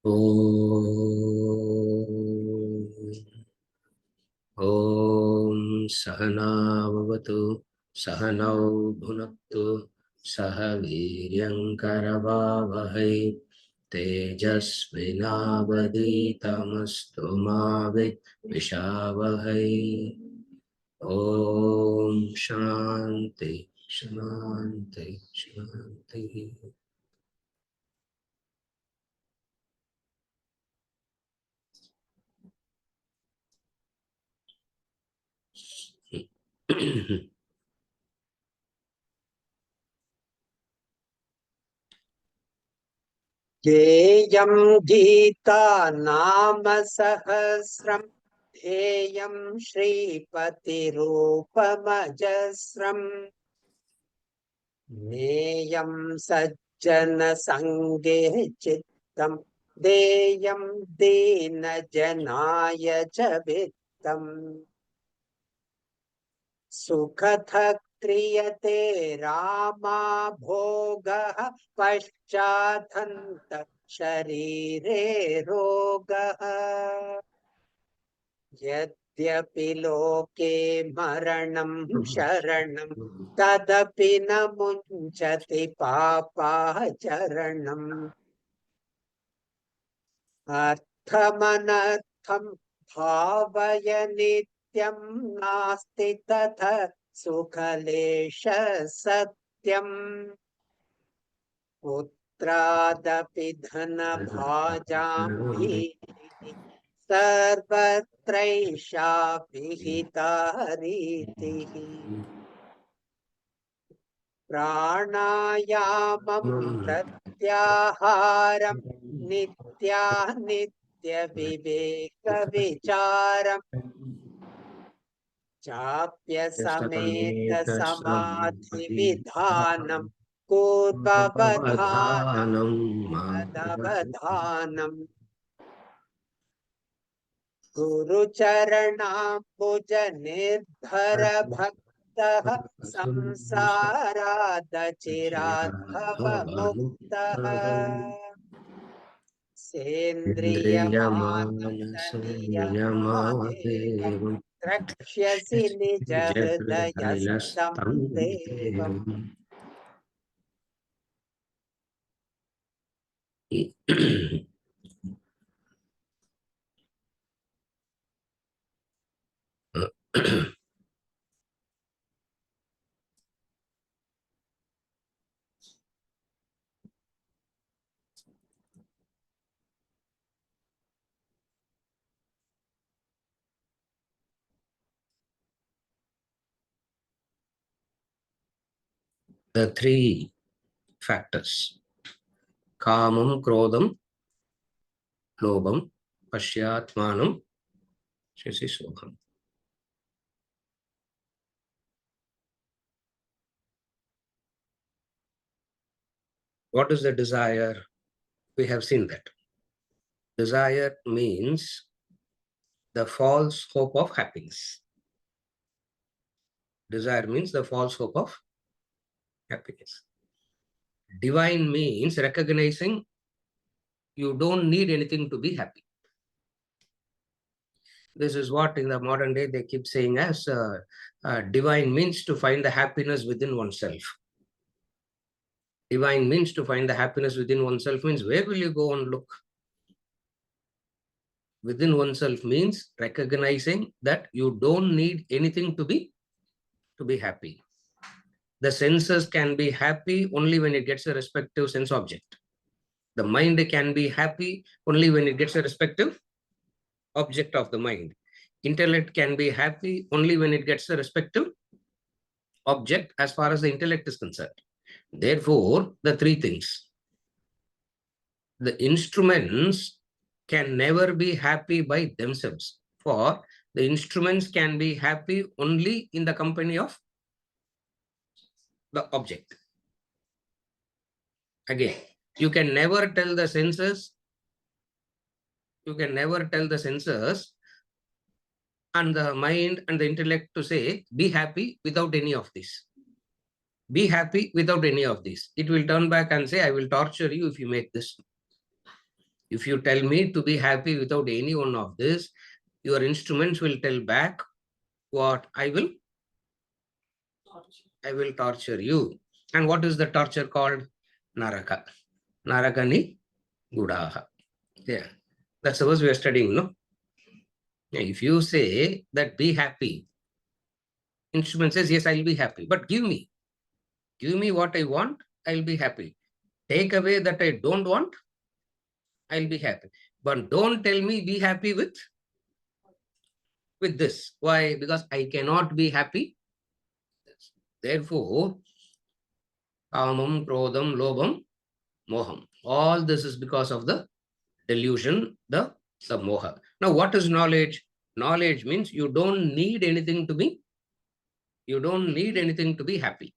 ॐ सहना भवतु सहनौ भुनक्तु सह वीर्यङ्करवावहै तेजस्विनावधीतमस्तु मा विद्विषावहै। ॐ शान्ति शान्ति शान्तिः। ध्येयं गीता नाम सहस्रम् ध्येयं श्रीपतिरूपमजस्रम् ज्ञेयं सज्जन संगे चित्तम् देयं दीनजनाय च वित्तम् सुखतः क्रियते रामा भोगः पश्चादन्त शरीरे रोगः यद्यपि लोके मरणं शरणं तदपि न मुञ्चति पापाचरणम् अर्थमनर्थं भावय नित्यं नास्ति तथा सुखलेश सत्यम् पुत्रादपि धनभाजां भीतिः सर्वत्रैषा विहिता रीतिः प्राणायामं प्रत्याहारं नित्यविवेकविचारम् चाप्यसमेत समाधिविधानं पूर्ववधानं तदवधानम् गुरुचरणाम्बुज निर्भर भक्तः संसारादचिराद्भवमुक्तः सेन्द्रियमानसंयमादेवं द्रक्ष्यसि निज हृदयस्थं देवम्। The three factors: Kamam, Krodam, Lobam, Pashyatmanam, Shasi Soham. What is the desire? We have seen that. Desire means the false hope of happiness. Desire means the false hope of happiness. Divine means recognizing you don't need anything to be happy. This is what in the modern day they keep saying as divine means to find the happiness within oneself. Divine means to find the happiness within oneself means where will you go and look? Within oneself means recognizing that you don't need anything to be happy. The senses can be happy only when it gets a respective sense object. The mind can be happy only when it gets a respective object of the mind. Intellect can be happy only when it gets a respective object as far as the intellect is concerned. Therefore, the three things. The instruments can never be happy by themselves, for the instruments can be happy only in the company of the object. Again, you can never tell the senses, and the mind and the intellect to say, be happy without any of this. Be happy without any of this. It will turn back and say, I will torture you if you make this. If you tell me to be happy without any one of this, your instruments will tell back what I will torture you. And what is the torture called? Naraka. Narakani Gudaha. Yeah. That's the verse we are studying, no? If you say that be happy, instrument says, yes, I'll be happy, but give me what I want, I'll be happy. Take away that I don't want, I'll be happy. But don't tell me be happy with this. Why? Because I cannot be happy. Therefore, kamam, krodham, lobham, moham. All this is because of the delusion, the moha. Now, what is knowledge? Knowledge means you don't need anything to be happy.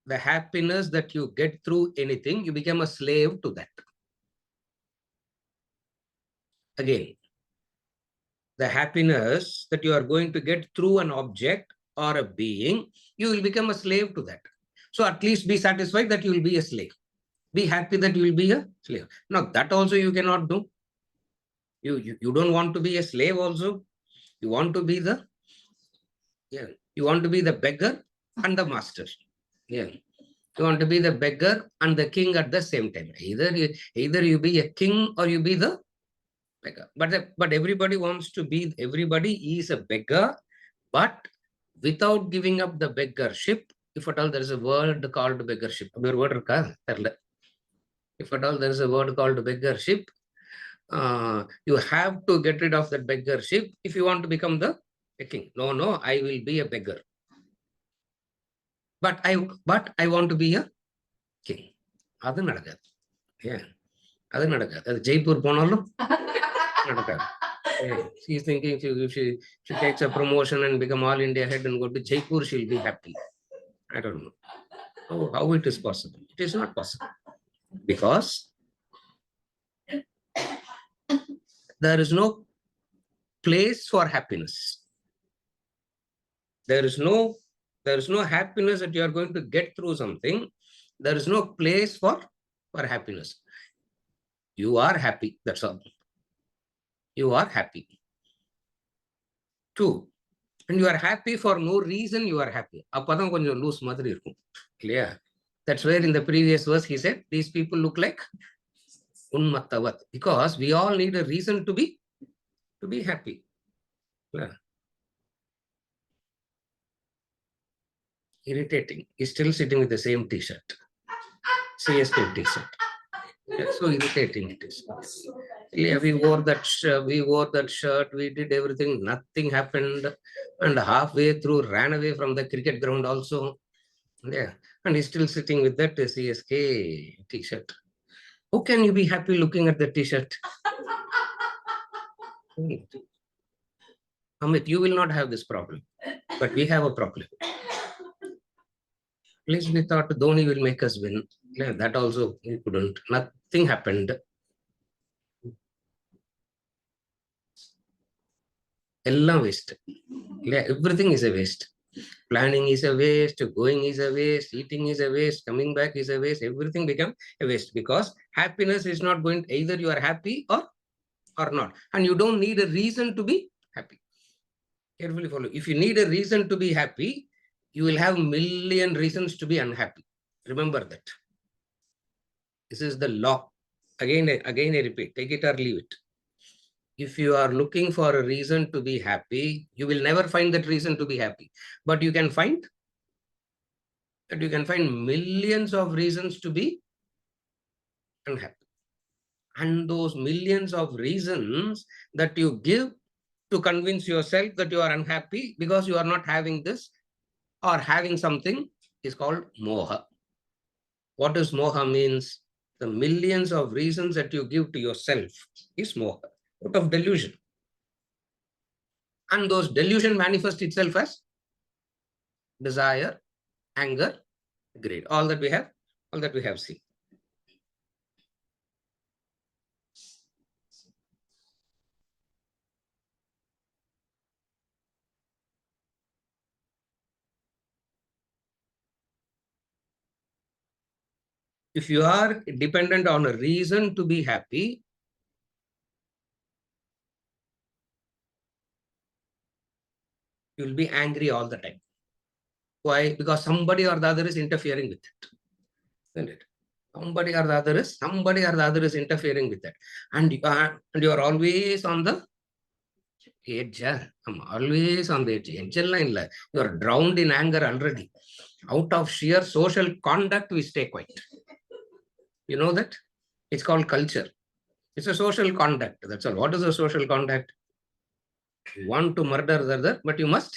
The happiness that you get through anything, you become a slave to that. Again, the happiness that you are going to get through an object or a being, you will become a slave to that. So at least be satisfied that you will be a slave. Be happy that you will be a slave. Now, that also you cannot do. You don't want to be a slave also. You want to be the, yeah, you want to be the beggar and the master. Yeah. You want to be the beggar and the king at the same time. Either you be a king or you be the beggar. But everybody wants to be, everybody is a beggar, but without giving up the beggarship, if at all there is a word called beggarship. If at all there is a word called beggarship, you have to get rid of that beggarship if you want to become the king. No, I will be a beggar. But I want to be a king. அது நடக்காது. Yeah. அது நடக்காது. அது ஜெய்ப்பூர் போனாலும் நடக்காது. Yeah. She's thinking if she takes a promotion and become all India head and go to Jaipur, she'll be happy. I don't know. How it is possible? It is not possible. Because there is no place for happiness. There is no happiness that you are going to get through something. There is no place for happiness. You are happy. That's all. You are happy. Two. And you are happy for no reason. You are happy. அப்பதான் கொஞ்சம் loose மாதிரி இருக்கும் இல்லையா? That's where in the previous verse he said these people look like unmattavat, because we all need a reason to be happy. Yeah. Irritating. He's still sitting with the same t-shirt. CSK t-shirt. Yeah, so irritating it is. Yeah, we wore that shirt, we did everything, nothing happened, and halfway through ran away from the cricket ground also. Yeah, and he's still sitting with that CSK t-shirt. How can you be happy looking at the t-shirt? Amit, you will not have this problem, but we have a problem. At least we thought Dhoni will make us win. Yeah, that also he couldn't. Nothing happened. Ella waste. Yeah, everything is a waste. Planning is a waste, going is a waste, eating is a waste, coming back is a waste. Everything become a waste because happiness is not going to, either you are happy or not. And you don't need a reason to be happy. Carefully follow. If you need a reason to be happy, you will have million reasons to be unhappy. Remember that. This is the law. Again I repeat, take it or leave it. If you are looking for a reason to be happy, you will never find that reason to be happy. But you can find millions of reasons to be unhappy. And those millions of reasons that you give to convince yourself that you are unhappy because you are not having this or having something is called moha. What does moha means? The millions of reasons that you give to yourself is moha, out of delusion. And those delusion manifest itself as desire, anger, greed. All that we have seen. If you are dependent on a reason to be happy, you will be angry all the time. Why? Because somebody or the other is interfering with it. Isn't it? Somebody or the other is interfering with that. And you are always on the edge. I'm always on the edge. You are drowned in anger already. Out of sheer social conduct, we stay quiet. You know that? It's called culture. It's a social conduct. That's all. What is a social conduct? You want to murder the other, but you must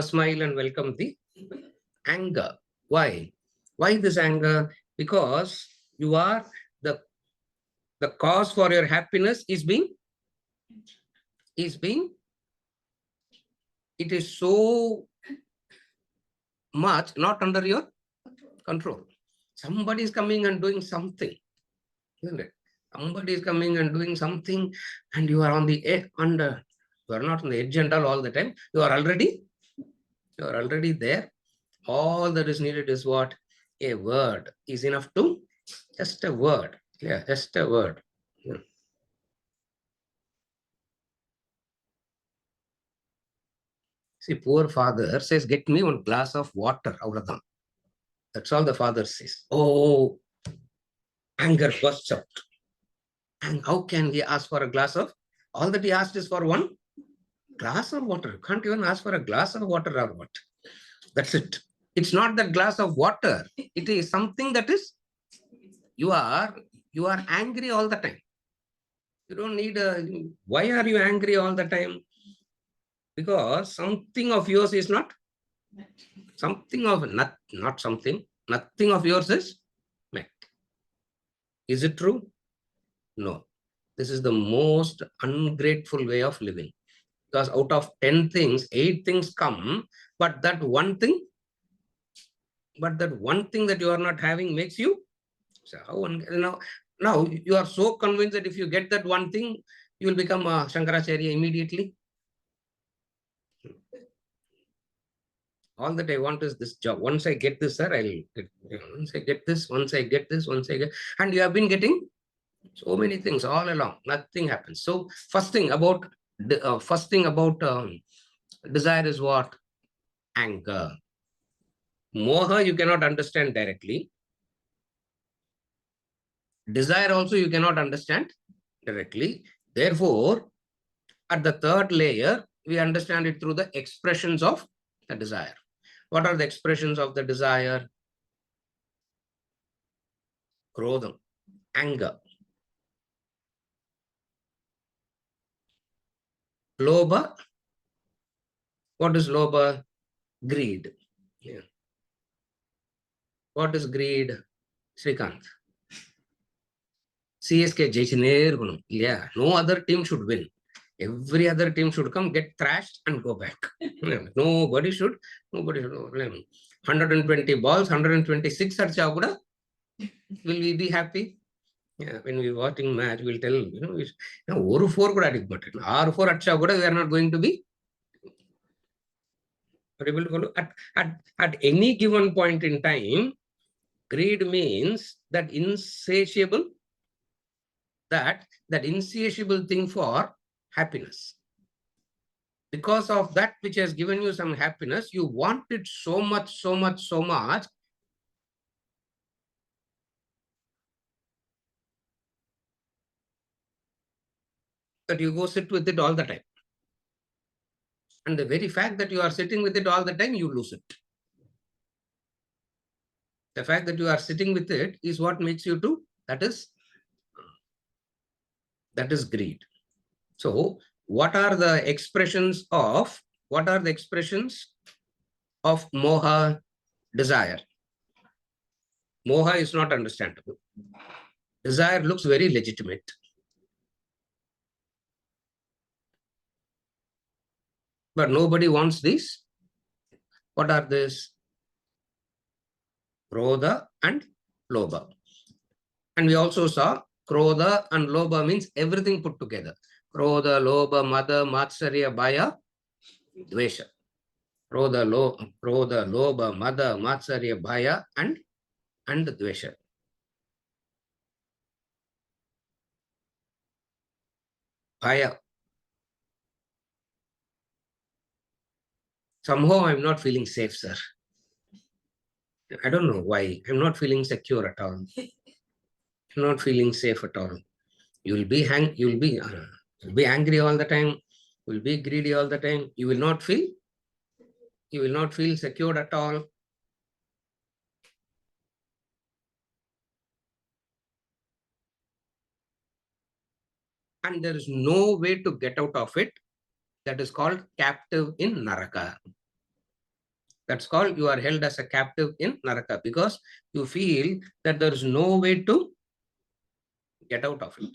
smile and welcome the anger. Why? Why this anger? Because you are the cause for your happiness is being it is so much not under your control. Somebody is coming and doing something, isn't it? Somebody is coming and doing something, and you are on the edge. You are not on the edge and all the time. You are already there. All that is needed is what? A word is enough to just a word. Yeah, just a word. Yeah. See, poor father says, get me one glass of water. That's all the father says. Oh, anger bursts out. And how can he ask for a glass of? All that he asked is for one glass of water. You can't even ask for a glass of water or what. That's it. It's not that glass of water. It is something that is, you are angry all the time. You don't need why are you angry all the time? Because something of yours is not, nothing of yours is met. Is it true? No. This is the most ungrateful way of living. Because out of 10 things, 8 things come, but that one thing that you are not having makes you, so how now you are so convinced that if you get that one thing, you will become a Shankaracharya immediately. All that I want is this job. Once I get this, sir, once I get this, and you have been getting so many things all along. Nothing happens. So first thing about desire is what? Anger. Moha you cannot understand directly. Desire also you cannot understand directly. Therefore, at the third layer, we understand it through the expressions of the desire. What are the expressions of the desire? Krodham, anger. Lobha, what is lobha? Greed. Yeah. What is greed? Srikanth. CSK Jaisine. Yeah, no other team should win. Every other team should come, get thrashed and go back. Nobody should. 120 balls, 126 will we be happy? Yeah, when we watching match, we'll tell, 4 could add but 4 we are not going to be able to follow. At any given point in time, greed means that insatiable thing for happiness. Because of that which has given you some happiness, you want it so much that you go sit with it all the time. And the very fact that you are sitting with it all the time, you lose it. The fact that you are sitting with it is what makes you do. That is greed. So what are the expressions of moha? Desire. Moha is not understandable. Desire looks very legitimate. But nobody wants these. What are these? Krodha and Lobha. And we also saw Krodha and Lobha means everything put together. Krodha, Lobha, Mada, Matsarya, Bhaya, Dvesha. Krodha, Lobha, Mada, Matsarya, Bhaya, and and dvesha. Bhaya. Somehow I'm not feeling safe, sir. I don't know why. I'm not feeling secure at all. I'm not feeling safe at all. You'll be angry all the time. You'll be greedy all the time. You will not feel secured at all. And there is no way to get out of it. That is called captive in Naraka. That's called you are held as a captive in Naraka because you feel that there is no way to get out of it.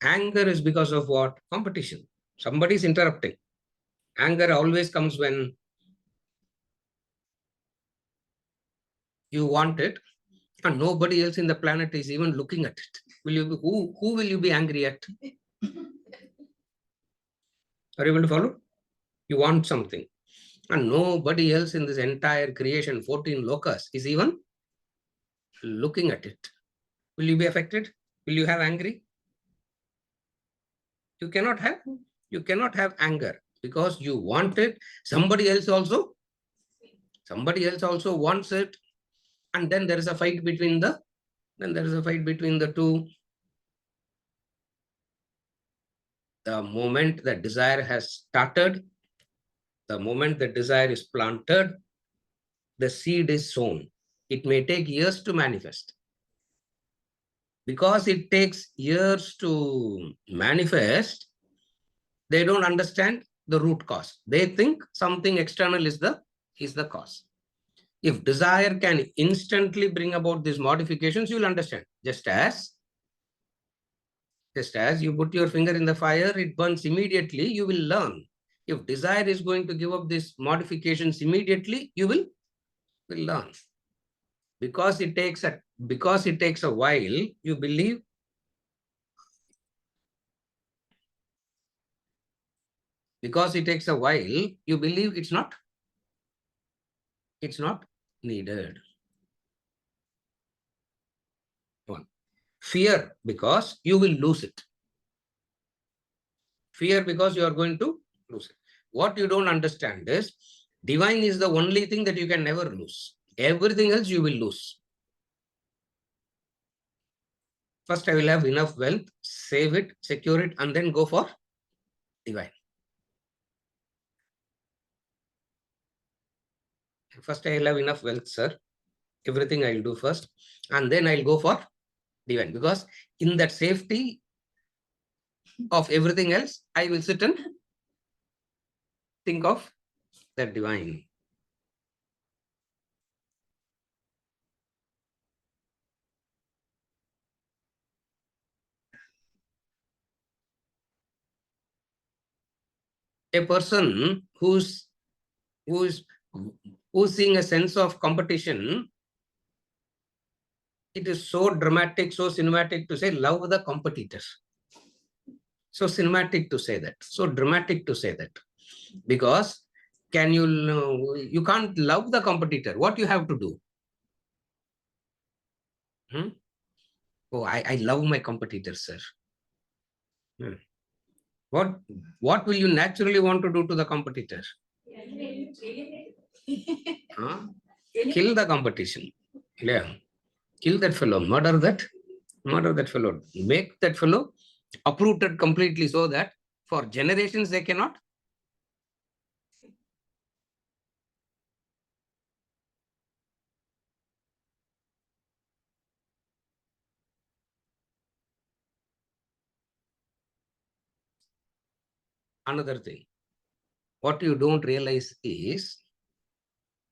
Anger is because of what? Competition. Somebody is interrupting. Anger always comes when you want it and nobody else in the planet is even looking at it. Who will you be angry at? Are you able to follow? You want something and nobody else in this entire creation, 14 lokas, is even looking at it. Will you be affected? Will you have angry? You cannot have anger because you want it. Somebody else also wants it, and then there is a fight between the two. The moment the desire has started, the moment the desire is planted, the seed is sown. It may take years to manifest. Because it takes years to manifest, they don't understand the root cause. They think something external is the cause. If desire can instantly bring about these modifications, you will understand. Just as you put your finger in the fire, it burns immediately, you will learn. If desire is going to give up these modifications immediately, you will learn. Because it takes a while, you believe it's not needed. One. Fear, because you will lose it. Fear because you are going to lose it. What you don't understand is divine is the only thing that you can never lose. Everything else you will lose. First, I will have enough wealth, save it, secure it, and then go for divine. First, I will have enough wealth, sir. Everything I'll do first, and then I'll go for divine. Because in that safety of everything else, I will sit and think of that divine. A person who's seeing a sense of competition, it is so dramatic, so cinematic to say love the competitors. So cinematic to say that, so dramatic to say that, because you can't love the competitor. What you have to do? Oh, I love my competitors, sir. What will you naturally want to do to the competitor? Kill the competition. Yeah. Kill that fellow, murder that fellow, make that fellow uprooted completely so that for generations they cannot. Another thing, what you don't realize is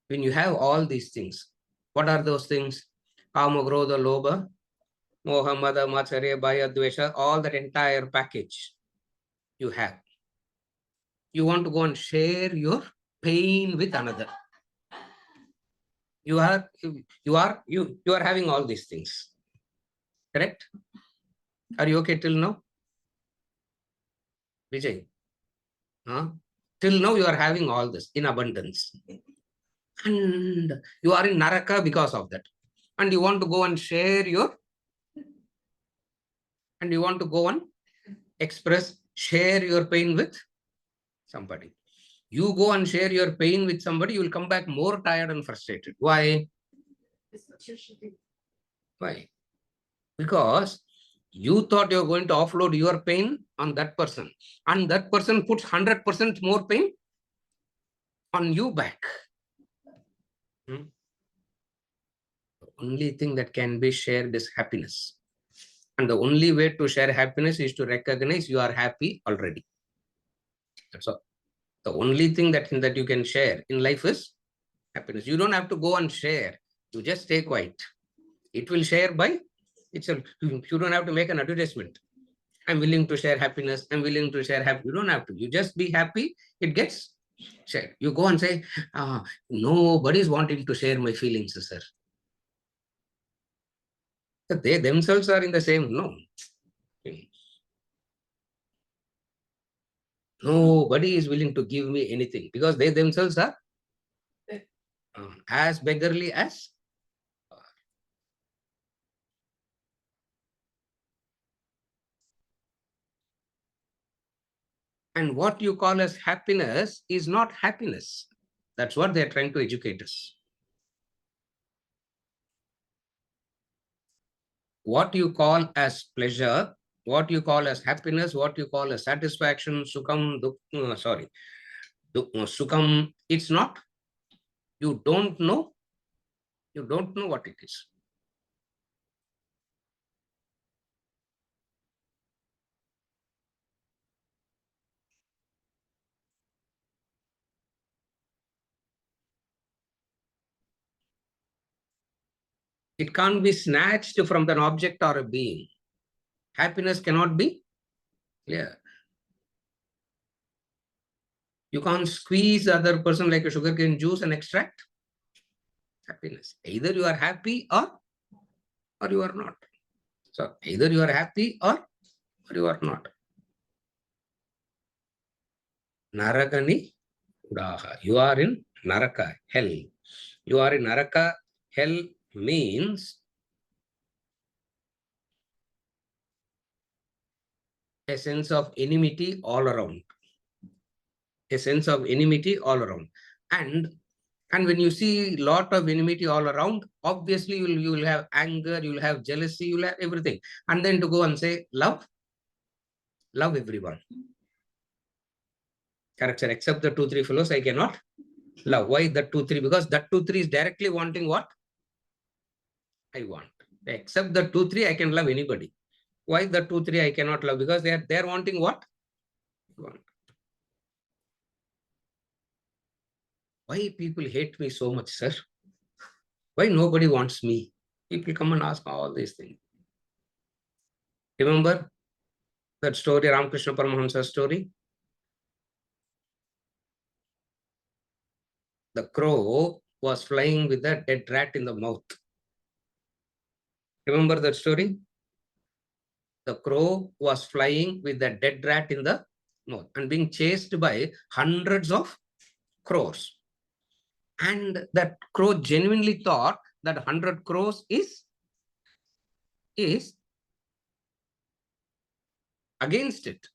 when you have all these things, what are those things? Kama, Krodha, Lobha, Moha, Mada, Matsarya, Bhaya, Dvesha, all that entire package you have. You want to go and share your pain with another. You are having all these things. Correct? Are you okay till now? Vijay. Till now, you are having all this in abundance. And you are in Naraka because of that. And you want to go and share your, and you want to go and share your pain with somebody. You go and share your pain with somebody, you will come back more tired and frustrated. Why? Why? Because you thought you're going to offload your pain on that person, and that person puts 100% more pain on you back. The only thing that can be shared is happiness. And the only way to share happiness is to recognize you are happy already. That's all. The only thing that you can share in life is happiness. You don't have to go and share. You just stay quiet. It will share by itself. You don't have to make an advertisement. I'm willing to share happiness. I'm willing to share happy. You don't have to. You just be happy. It gets shared. You go and say, nobody's wanting to share my feelings, sir. They themselves are in the same, no. Nobody is willing to give me anything because they themselves are as beggarly as. And what you call as happiness is not happiness. That's what they're trying to educate us. What you call as pleasure, what you call as happiness, what you call as satisfaction, sukham, it's not. You don't know. You don't know what it is. It can't be snatched from an object or a being. Happiness cannot be clear. You can't squeeze the other person like a sugarcane juice and extract happiness. Either you are happy or you are not. So either you are happy or you are not. Narakani Udaha. You are in Naraka, hell. You are in Naraka, hell means a sense of enmity all around. A sense of enmity all around. And when you see a lot of enmity all around, obviously you will have anger, you will have jealousy, you will have everything. And then to go and say, love everyone. Correct, sir. Except the 2, 3 fellows, I cannot love. Why that 2, 3? Because that 2, 3 is directly wanting what I want. Except the 2, 3, I can love anybody. Why the 2, 3 I cannot love? Because they are wanting what I want. Why people hate me so much, sir? Why nobody wants me? People come and ask all these things. Remember that story, Ramakrishna Paramahamsa's story? The crow was flying with a dead rat in the mouth. Remember that story? The crow was flying with a dead rat in the mouth and being chased by hundreds of crows. And that crow genuinely thought that 100 crows is against it.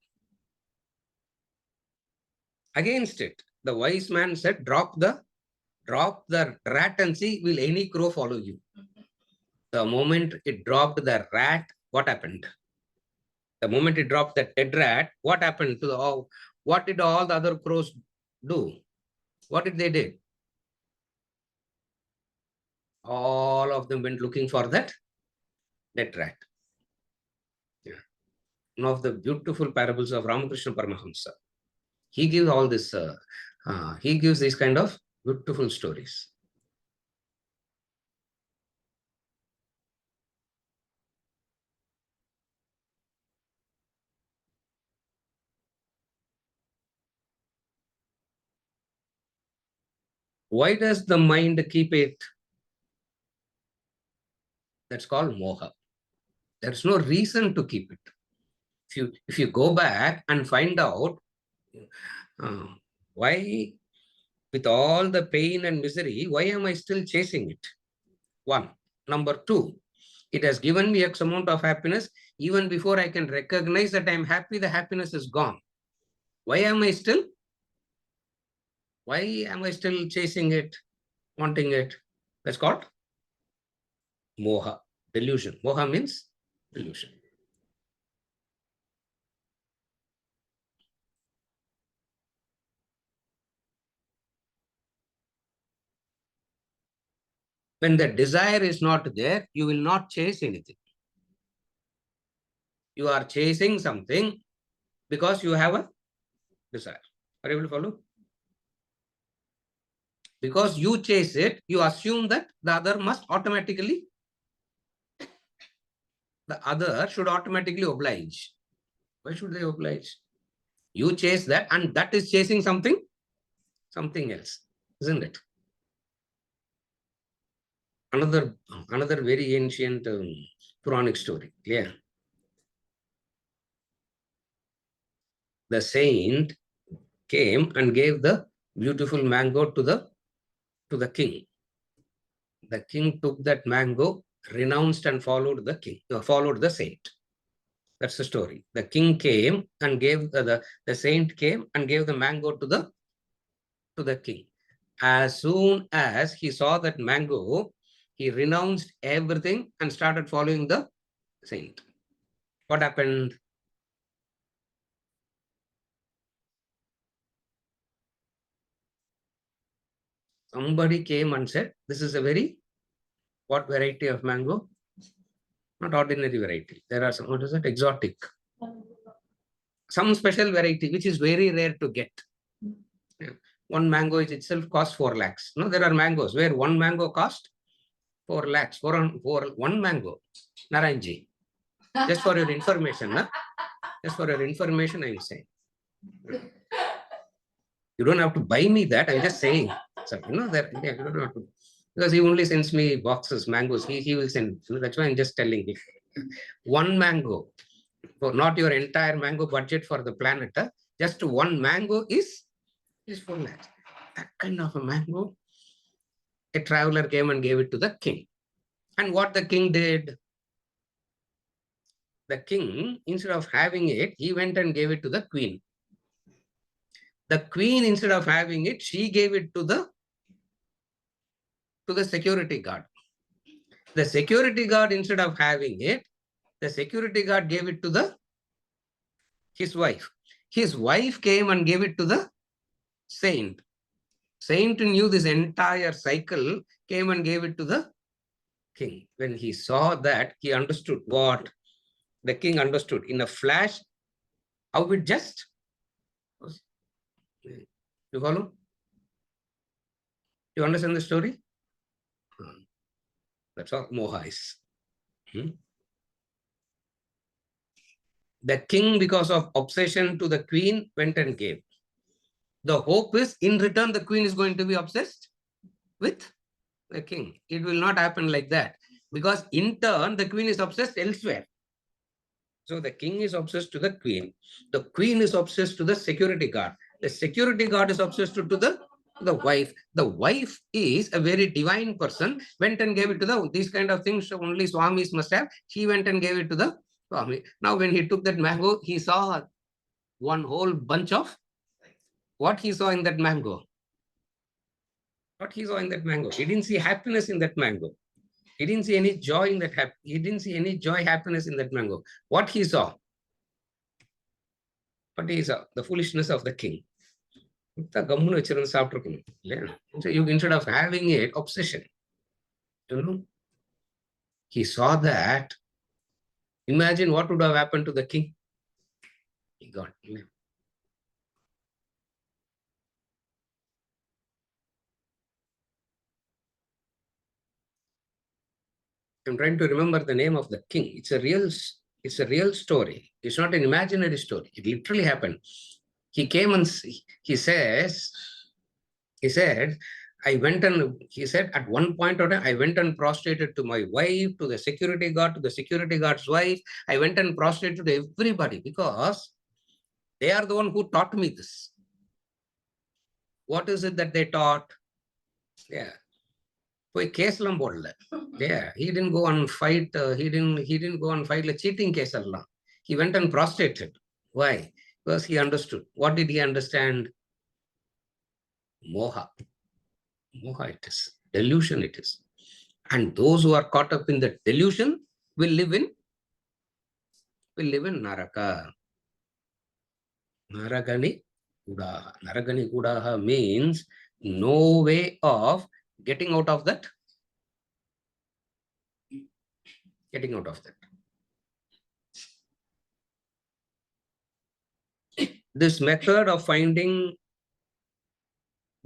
Against it. The wise man said, drop the rat and see, will any crow follow you? The moment it dropped the rat, what happened? The moment it dropped the dead rat, what happened to what did all the other crows do? What did they do? All of them went looking for that dead rat. Yeah. One of the beautiful parables of Ramakrishna Paramahamsa. He gives all this, he gives these kind of beautiful stories. Why does the mind keep it? That's called moha. There's no reason to keep it. If you go back and find out why, with all the pain and misery, why am I still chasing it? One. Number two, it has given me X amount of happiness. Even before I can recognize that I'm happy, the happiness is gone. Why am I still chasing it, wanting it? That's called moha, delusion. Moha means delusion. When the desire is not there, you will not chase anything. You are chasing something because you have a desire. Are you able to follow? Because you chase it, you assume that the other should automatically oblige. Why should they oblige? You chase that, and that is chasing something else, isn't it? Another very ancient Puranic story. Yeah. The saint came and gave the beautiful mango to the king. The king took that mango, renounced and followed the saint. That's the story. The king came and gave the saint came and gave the mango to the king. As soon as he saw that mango, he renounced everything and started following the saint. What happened? Somebody came and said, this is a what variety of mango? Not ordinary variety. There are some, what is it? Exotic. Some special variety, which is very rare to get. Yeah. One mango itself costs 4 lakhs. No, there are mangoes where one mango cost 4 lakhs for one mango. Naranji. Just for your information, no? Just for your information, I'm saying. You don't have to buy me that. I'm just saying. So, that you don't have to, because he only sends me boxes, mangoes. He will send. That's why I'm just telling you. One mango, not your entire mango budget for the planet. Just one mango is 4 lakhs. That kind of a mango, a traveler came and gave it to the king. And what the king did? The king, instead of having it, he went and gave it to the queen. The queen, instead of having it, she gave it to the security guard. The security guard, instead of having it, the security guard gave it to his wife. His wife came and gave it to the saint. Saint knew this entire cycle, came and gave it to the king. When he saw that, he understood what the king understood. In a flash, how it just was. You follow? You understand the story? That's what moha is. The king, because of obsession to the queen, went and gave. The hope is, in return, the queen is going to be obsessed with the king. It will not happen like that. Because in turn, the queen is obsessed elsewhere. So the king is obsessed to the queen. The queen is obsessed to the security guard. The security guard is obsessed to the wife. The wife is a very divine person, went and gave it to these kind of things only Swamis must have. She went and gave it to the Swami. Now when he took that mango, he saw one whole bunch of what he saw in that mango. What he saw in that mango. He didn't see happiness in that mango. He didn't see any joy in that. He didn't see any joy, happiness in that mango. What he saw? What he saw? The foolishness of the king. So you, instead of having it, obsession. He saw that. Imagine what would have happened to the king. He got. I'm trying to remember the name of the king. It's a real story. It's not an imaginary story. It literally happened. He came and he said, I went and he said at one point of time, I went and prostrated to my wife, to the security guard, to the security guard's wife. I went and prostrated to everybody because they are the one who taught me this. What is it that they taught? Yeah. போய் கேஸ்லாம் போடல. Yeah, he didn't go and fight. He didn't go and fight like cheating case எல்லாம். He went and prostrated. Why? Because he understood. What did he understand? Moha. Moha it is. Delusion it is. And those who are caught up in the delusion will live in Naraka. Naragani Gudaha. Naragani Gudaha means no way of getting out of that. Getting out of that. This method of finding,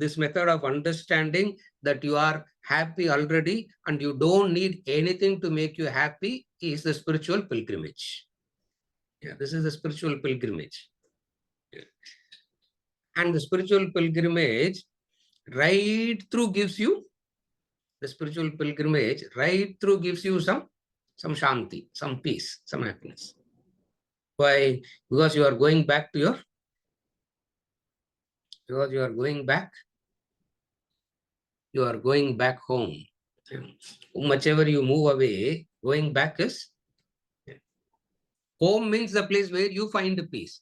this method of understanding that you are happy already and you don't need anything to make you happy is the spiritual pilgrimage. Yeah, this is the spiritual pilgrimage. Yeah. And the spiritual pilgrimage right through gives you, the spiritual pilgrimage right through gives you some shanti, some peace, some happiness. Why? Because you are going back to your, because you are going back home. Whichever you move away, going back is, home means the place where you find peace.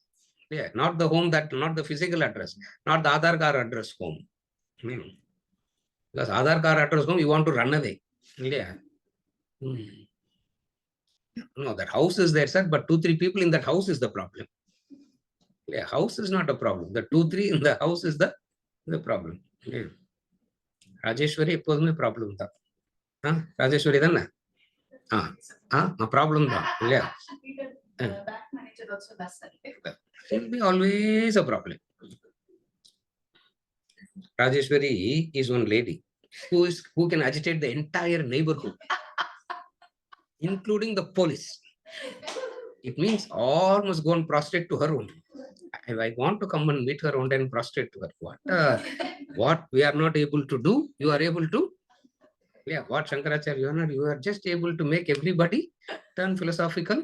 Yeah, not the home that, not the physical address, not the Aadhaar card address home. Because Aadhaar card address home, you want to run away. Yeah. No, that house is there, sir, but 2-3 people in that house is the problem. Yeah, house is not a problem. The 2-3 in the house is the problem. Yeah. Rajeswari எப்போதுமே problem தான். ராஜேஸ்வரி தானே? Problem தான் இல்லையா? Will be always a problem. Rajeshwari is one lady who can agitate the entire neighborhood, including the police. It means all must go and prostrate to her only. I want to come and meet her one day and prostrate to her. What we are not able to do, you are able to. Yeah, what Shankaracharya, you are not, you are just able to make everybody turn philosophical.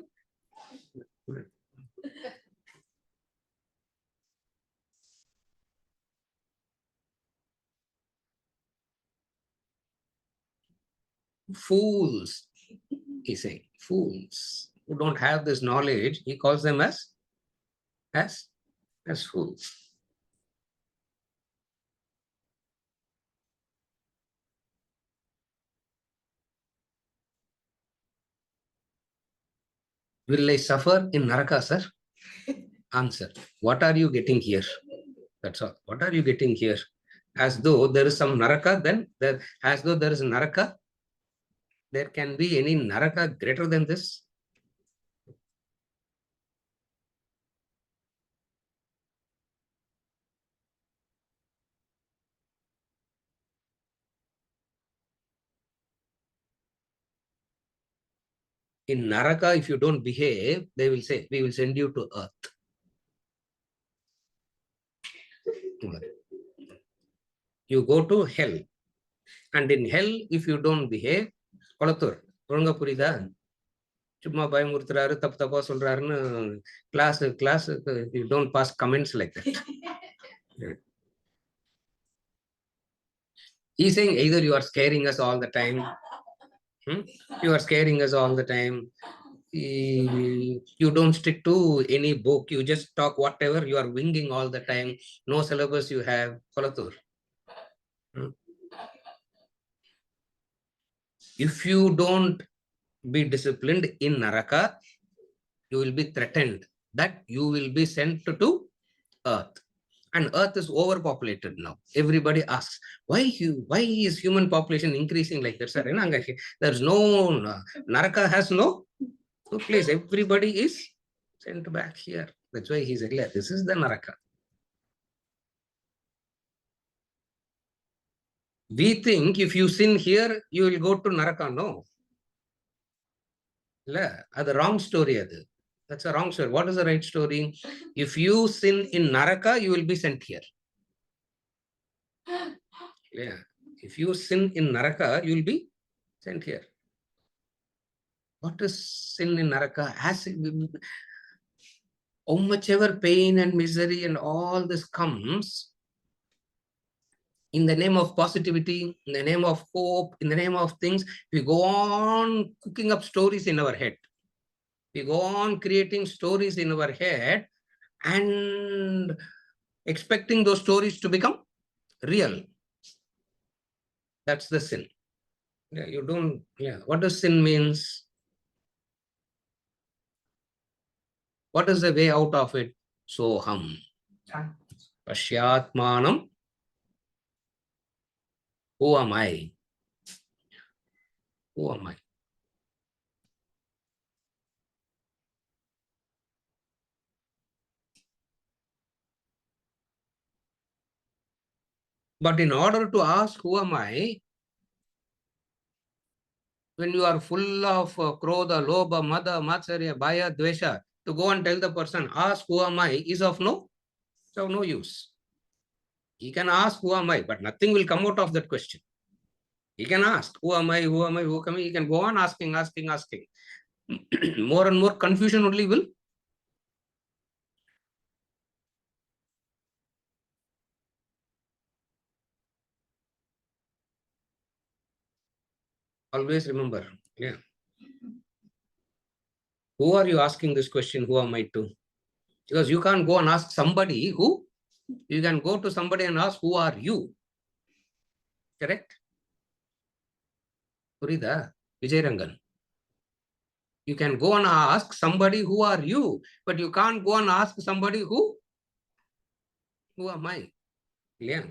Fools, he saying, fools who don't have this knowledge, he calls them as fools. Will I suffer in Naraka, sir? Answer. What are you getting here? That's all. What are you getting here? As though there is some Naraka, then there, as though there is a Naraka, there can be any Naraka greater than this? In Naraka, if you don't behave, they will say, we will send you to earth. You go to hell. And in hell, if you don't behave, Kolatur, ஒழுங்கா புரியுதா? சும்மா பயமுறுத்துறாரு, தப்பு தப்பா சொல்றாருன்னு class you don't pass comments like that. He's saying either you are scaring us all the time, you are scaring us all the time, you don't stick to any book, you just talk whatever, you are winging all the time, no syllabus you have. Kolatur. If you don't be disciplined in Naraka, you will be threatened that you will be sent to earth. And earth is overpopulated now. Everybody asks, why is human population increasing like that, sir? There's no, Naraka has no place. Everybody is sent back here. That's why he said, this is the Naraka. We think if you sin here, you will go to Naraka. No. That's the wrong story. That's a wrong story. What is the right story? If you sin in Naraka, you will be sent here. Yeah. If you sin in Naraka, you will be sent here. What is sin in Naraka? How much ever pain and misery and all this comes, in the name of positivity, in the name of hope, in the name of things, we go on cooking up stories in our head. We go on creating stories in our head and expecting those stories to become real. That's the sin. Yeah, you don't, yeah. What does sin means? What is the way out of it? Soham. Pashyatmanam. Who am I? Who am I? But in order to ask who am I, when you are full of krodha, lobha, mada, matsarya, bhaya, dvesha, to go and tell the person, ask who am I, is of no use. He can ask who am I, but nothing will come out of that question. He can ask who am I, who am I, who am I. He can go on asking. More and more confusion only will. Always remember, yeah. Who are you asking this question, who am I to? Because you can't go and ask somebody who, you can go to somebody and ask, who are you? Correct? Purida, Vijay. You can go and ask somebody, who are you? But you can't go and ask somebody who am I? Yeah.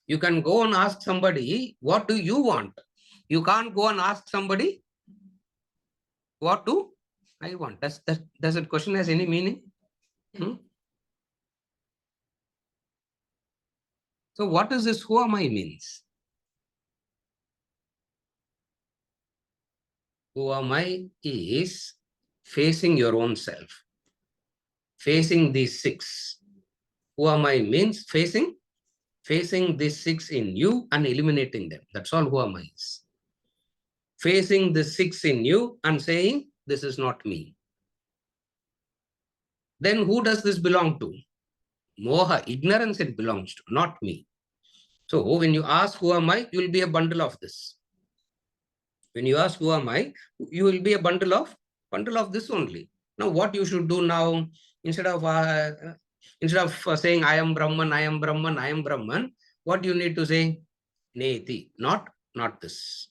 You can go and ask somebody, what do you want? You can't go and ask somebody, what do I want? Does that question has any meaning? Hmm? So what is this who am I means? Who am I is facing your own self, facing these six. Who am I means facing these six in you and eliminating them. That's all who am I is. Facing the six in you and saying, this is not me. Then who does this belong to? Moha, ignorance it belongs to, not me. So when you ask who am I, you will be a bundle of this. When you ask who am I, you will be a bundle of this only. Now what you should do now, instead of saying I am Brahman, I am Brahman, I am Brahman, what you need to say? Neti, not this.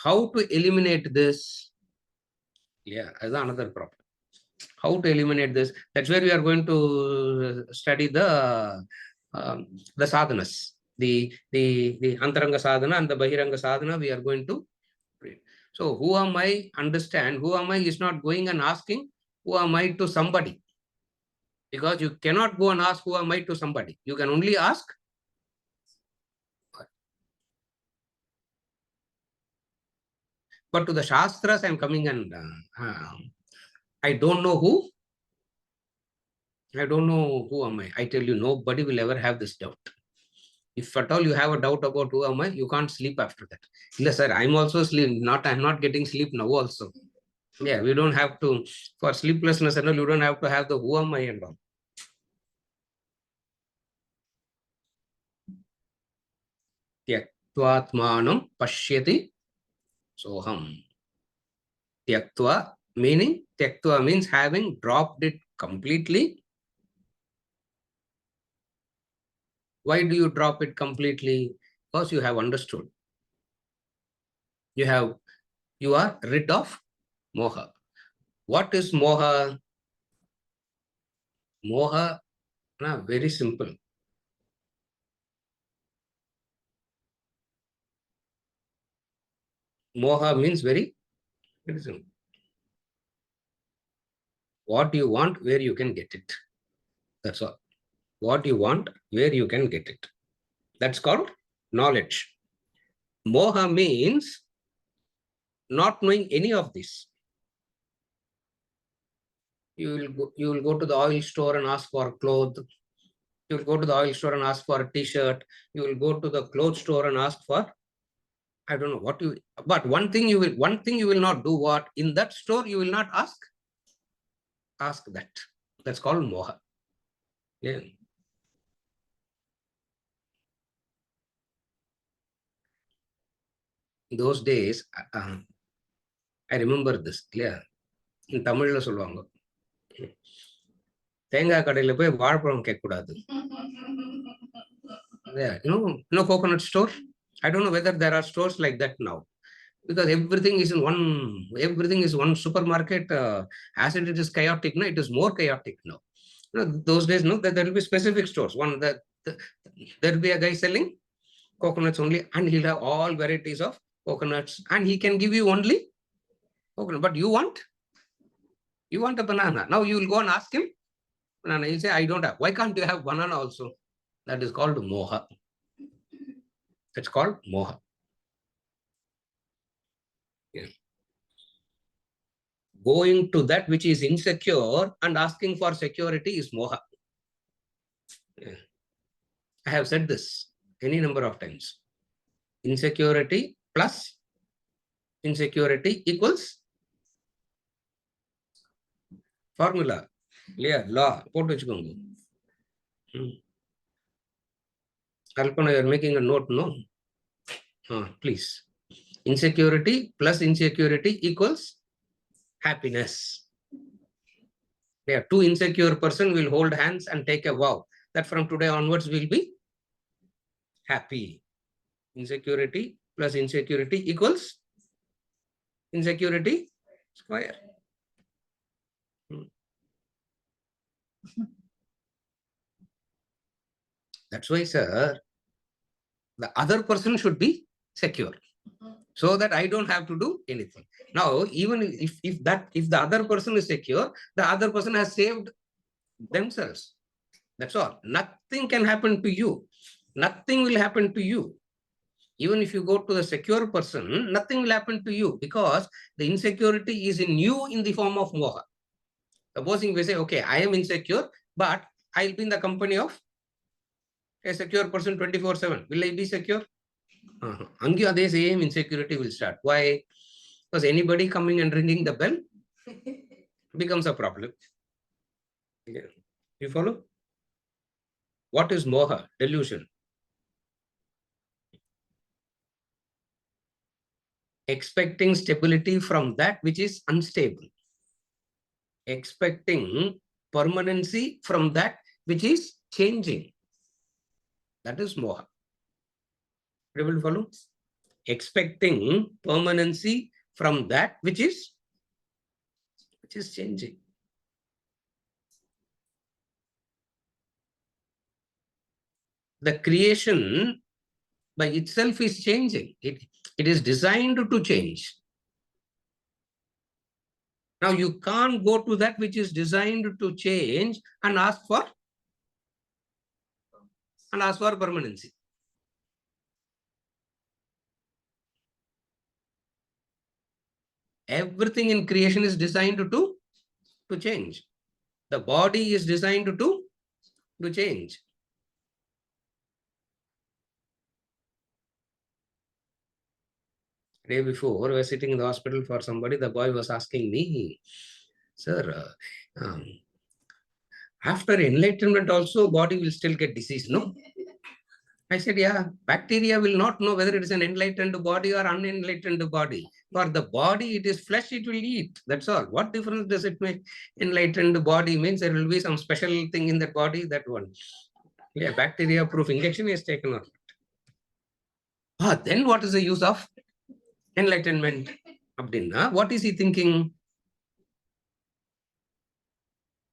How to eliminate this? Yeah, as another problem. How to eliminate this? That's where we are going to study the sadhanas, the antaranga sadhana and the bahiranga sadhana. We are going to read. So who am I? Understand who am I is not going and asking who am I to somebody, because you cannot go and ask who am I to somebody. You can only ask. But to the Shastras, I am coming and I don't know who. I don't know who am I. I tell you, nobody will ever have this doubt. If at all you have a doubt about who am I, you can't sleep after that. Yes, sir, I'm also sleep. I'm not getting sleep now also. Yeah, we don't have to, for sleeplessness and all, you don't have to have the who am I and all. Tyaktvatmanam pashyati soham. Tyaktva, meaning, tyaktva means having dropped it completely. Why do you drop it completely? Because you have understood. You are rid of moha. What is moha? Moha, very simple. Moha means very simple. What you want, where you can get it. That's all. What you want, where you can get it. That's called knowledge. Moha means not knowing any of this. You will go to the oil store and ask for clothes. You will go to the oil store and ask for a t-shirt. You will go to the clothes store and ask for, I don't know what you, but one thing you will not do. What? In that store you will not ask that. That's called moha. Yeah. In those days, I remember this. Yeah. In தமிழ்ல சொல்லுவாங்க, தேங்காய் கடையில போய் வாழைப்பழம் கேட்க கூடாது. Yeah, no coconut store. I don't know whether there are stores like that now, because everything is one supermarket. As it is chaotic now, it is more chaotic now. Those days, no, there will be specific stores. One that there will be a guy selling coconuts only, and he'll have all varieties of coconuts, and he can give you only coconut. But you want a banana. Now you will go and ask him banana. He'll say, I don't have. Why can't you have banana also? That is called moha. That's called moha. Yeah. Going to that which is insecure and asking for security is moha. Yeah. I have said this any number of times. Insecurity plus insecurity equals formula. Yeah, law. Kalpana, you're making a note, no? Please. Insecurity plus insecurity equals happiness. Yeah, two insecure person will hold hands and take a vow that from today onwards will be happy. Insecurity plus insecurity equals insecurity square. That's why, sir, the other person should be secure, so that I don't have to do anything. Now, even if the other person is secure, the other person has saved themselves. That's all. Nothing can happen to you. Nothing will happen to you. Even if you go to the secure person, nothing will happen to you, because the insecurity is in you in the form of moha. Supposing we say, okay, I am insecure, but I'll be in the company of a secure person 24/7. Will I be secure? Angyo the same insecurity will start. Why? Because anybody coming and ringing the bell becomes a problem. Yeah. You follow? What is moha? Delusion. Expecting stability from that which is unstable. Expecting permanency from that which is changing. That is moha. Able to follow? Expecting permanency from that which is changing. The creation by itself is changing. It is designed to change. Now you can't go to that which is designed to change and ask for permanency. Everything in creation is designed to change. The body is designed to change. Day before, I was sitting in the hospital for somebody. The boy was asking me, sir, after enlightenment also, body will still get disease, no? I said, yeah, bacteria will not know whether it is an enlightened body or unenlightened body. For the body, it is flesh, it will eat. That's all. What difference does it make? Enlightened body means there will be some special thing in that body, that one. Yeah, bacteria-proof injection is taken off. Then what is the use of enlightenment? What is he thinking?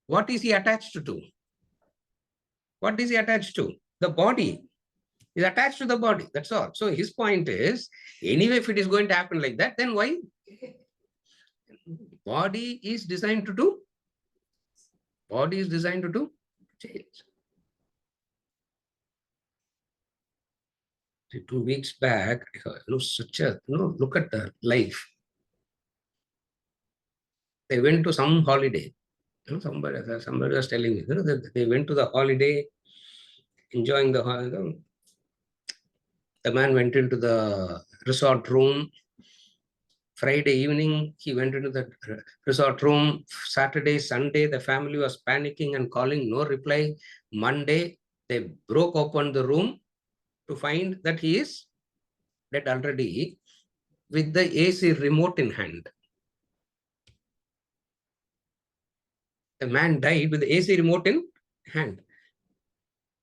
What is he attached to? What is he attached to? The body. Is attached to the body. That's all. So his point is, anyway, if it is going to happen like that, then why? Body is designed to do. Body is designed to do Change. See, 2 weeks back, such a, look at the life. They went to some holiday. Somebody was telling me, that they went to the holiday, enjoying the holiday. The man went into the resort room. Friday evening, he went into the resort room. Saturday, Sunday, the family was panicking and calling, no reply. Monday, they broke open the room to find that he is dead already with the AC remote in hand. The man died with the AC remote in hand.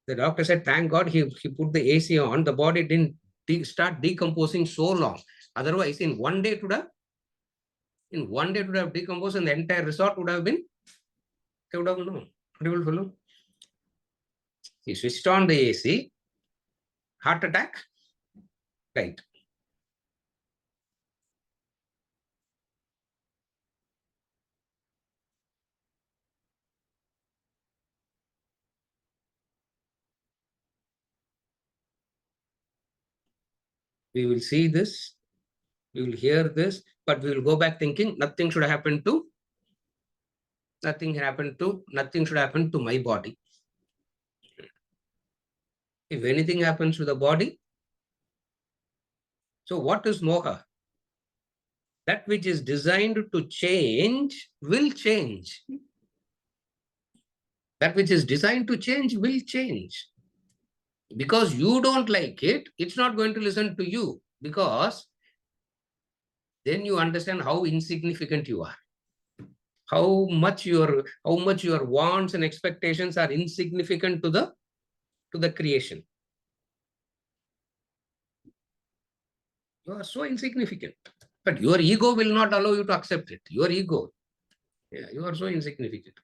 The doctor said, thank God he put the AC on. The body didn't start decomposing so long. Otherwise, in one day it would have decomposed and the entire resort would have been, they would have known. Horrible fellow. He switched on the AC, heart attack, right. We will see this, we will hear this, but we will go back thinking nothing should happen to, nothing should happen to my body. If anything happens to the body, so what is moha? That which is designed to change will change. That which is designed to change will change. Because you don't like it, it's not going to listen to you, because then you understand how insignificant you are. How much your wants and expectations are insignificant to the creation. You are so insignificant. But your ego will not allow you to accept it. Your ego. Yeah, you are so insignificant.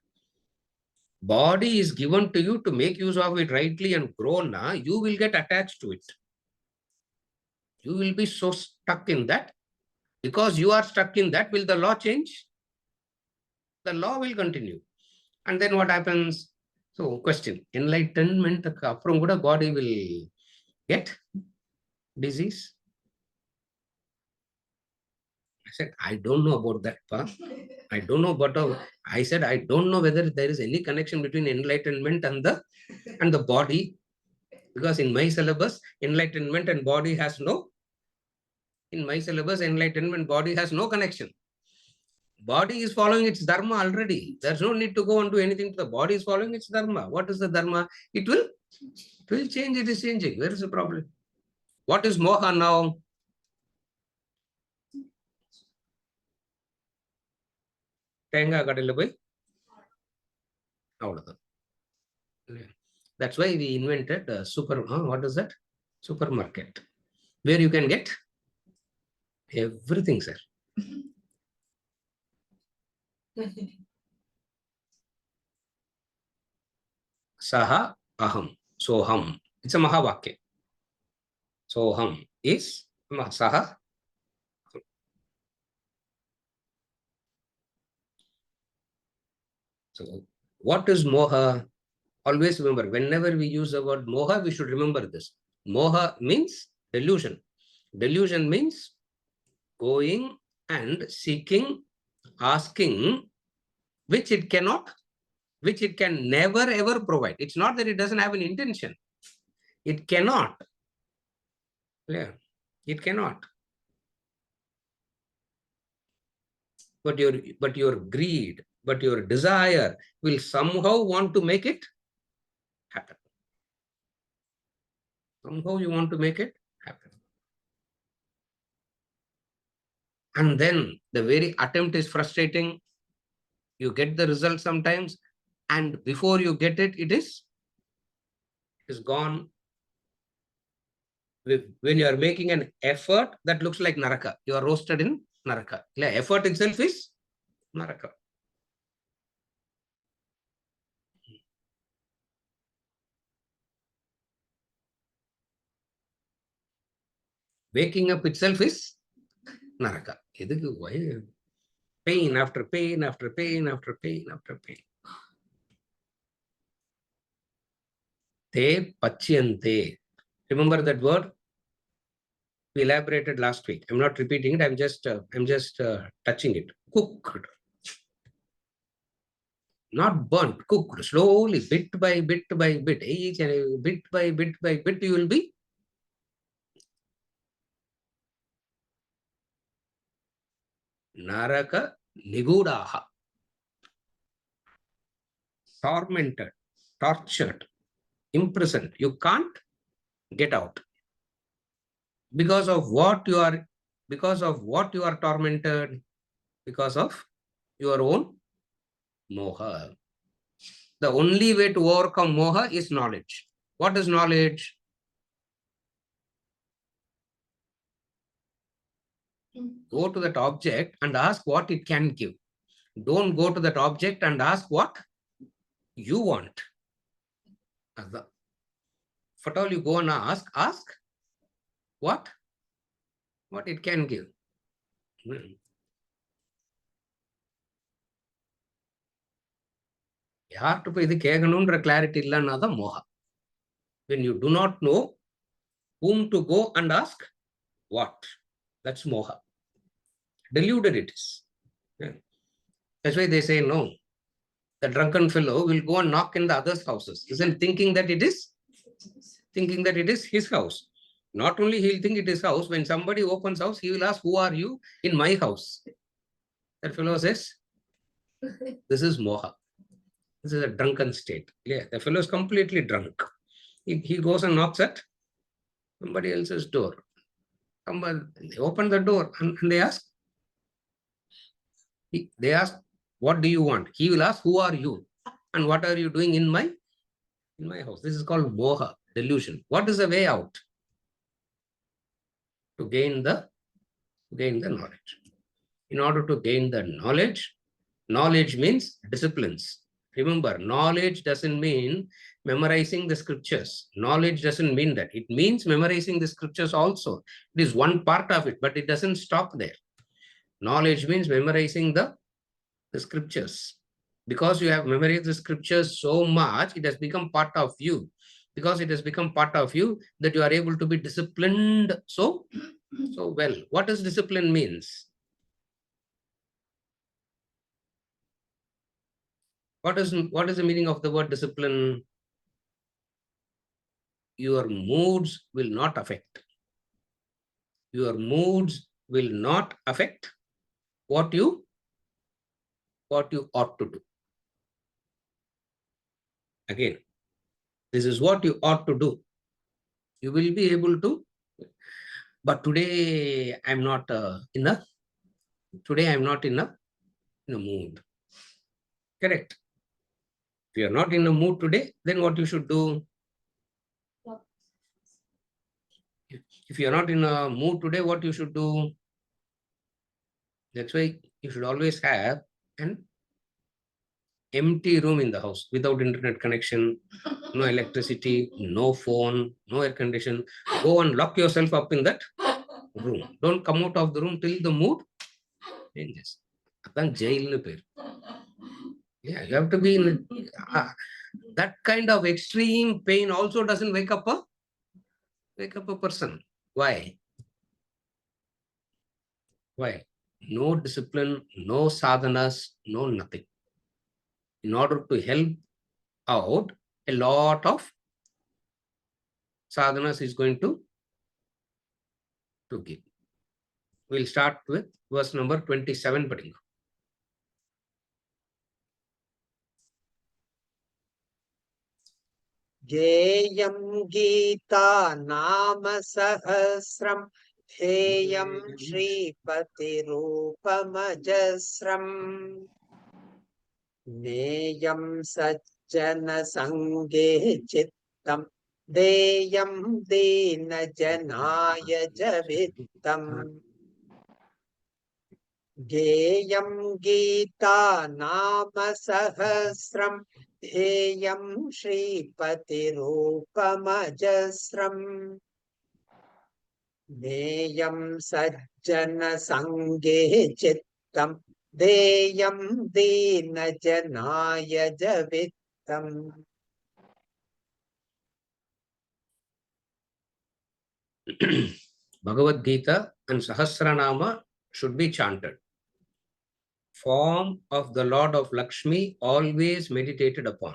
Body is given to you to make use of it rightly and grow now. You will get attached to it. You will be so stuck in that. Because you are stuck in that, will the law change? The law will continue. And then what happens? So, question, enlightenment, body will get disease? I said, I don't know about that part. I don't know, but I said, I don't know whether there is any connection between enlightenment and the body, because in my syllabus, enlightenment and body has no, body has no connection. Body is following its dharma already. There's no need to go and do anything. The body is following its dharma. What is the dharma? It will change. It is changing. Where is the problem? What is moha now? Tenga kadile boy. That's why we invented what is that? Supermarket, where you can get everything, sir. Saha aham, soham. It's a mahavakya. Soham is saha. So, what is moha? Always remember, whenever we use the word moha, we should remember this. Moha means delusion. Delusion means going and seeking, asking, which it cannot, which it can never ever provide. It's not that it doesn't have an intention. It cannot. Yeah, it cannot. But your greed, but your desire will somehow want to make it happen. Somehow you want to make it happen. And then the very attempt is frustrating. You get the result sometimes, and before you get it, it is gone. When you are making an effort, that looks like naraka. You are roasted in naraka. The effort itself is naraka. Waking up itself is naraka. Pain after pain after pain after pain after pain. Te pachyante. Remember that word? We elaborated last week. I'm not repeating it. I'm just touching it. Cooked, not burnt. Cooked slowly, bit by bit by bit. Each and every bit by bit by bit, you will be naraka nigudaha, tormented, tortured, imprisoned. You can't get out because of what you are. Because of what you are tormented. Because of your own moha. The only way to overcome moha is knowledge. What is knowledge? Go to that object and ask what it can give. Don't go to that object and ask what you want. If at all you go and ask what it can give. யார்கிட்ட போய் இது கேட்கணும்ன்ற clarity இல்லைன்னா தான் Moga. When you do not know whom to go and ask what, that's moha. Deluded it is. That's why they say no. The drunken fellow will go and knock in the others' houses, isn't thinking that it is his house. Not only he'll think it is house, when somebody opens house, he will ask, who are you in my house? That fellow says, this is moha. This is a drunken state. Yeah, the fellow is completely drunk. He goes and knocks at somebody else's door. They open the door and they ask, what do you want? He will ask, who are you? And what are you doing in my house? This is called moha, delusion. What is the way out? To gain the knowledge. In order to gain the knowledge means disciplines. Remember, knowledge doesn't mean memorizing the scriptures. Knowledge doesn't mean that. It means memorizing the scriptures also. It is one part of it, but it doesn't stop there. Knowledge means memorizing the scriptures. Because you have memorized the scriptures so much, it has become part of you. Because it has become part of you, that you are able to be disciplined so well. What does discipline means? What is the meaning of the word discipline? Your moods will not affect. Your moods will not affect what you ought to do. Again, this is what you ought to do. You will be able to. But today I'm not in a mood. Correct. If you are not in a mood today, then what you should do? If you are not in a mood today, what you should do? That's why you should always have an empty room in the house without internet connection, no electricity, no phone, no air condition. Go and lock yourself up in that room. Don't come out of the room till the mood changes. Yeah, you have to be in that kind of extreme pain also doesn't wake up a person. Why? No discipline, no sadhanas, no nothing. In order to help out, a lot of sadhanas is going to give. We'll start with verse number 27. Padinga. Jeyam Gita Nama Sahasram Heyam Shripati Rupamajasram Neyam Sajjana Sange Chittam Deyam Dina Janaya Javittam Geyam Gita Nama Sahasram Heyam Shripati Rupamajasram Neyam Sajjana Sange Chittam Deyam Dina Janaya Javittam. Bhagavad Gita and Sahasranama should be chanted. Form of the Lord of Lakshmi always meditated upon.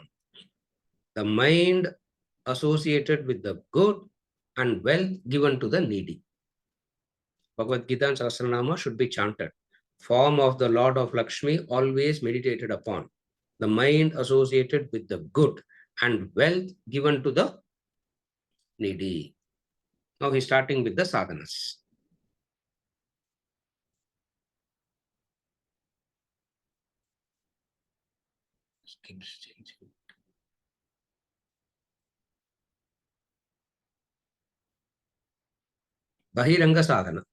The mind associated with the good and wealth given to the needy. Bhagavad Gita and Sahasranama should be chanted. Form of the Lord of Lakshmi always meditated upon. The mind associated with the good and wealth given to the needy. Now he's starting with the sadhanas. Keeps changing. Bahiranga sadhana.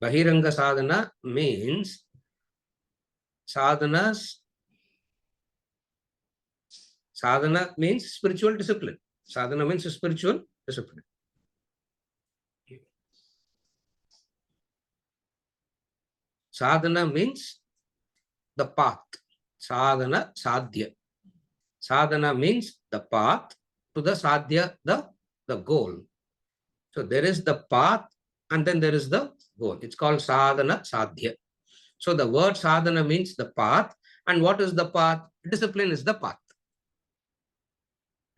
Bahiranga sadhana means sadhanas. Sadhana means spiritual discipline. Sadhana means spiritual discipline. Sadhana means the path. Sadhana, sadhya. Sadhana means the path to the sadhya, the goal. So there is the path and then there is the goal. It's called sadhana, sadhya. So the word sadhana means the path. And what is the path? Discipline is the path.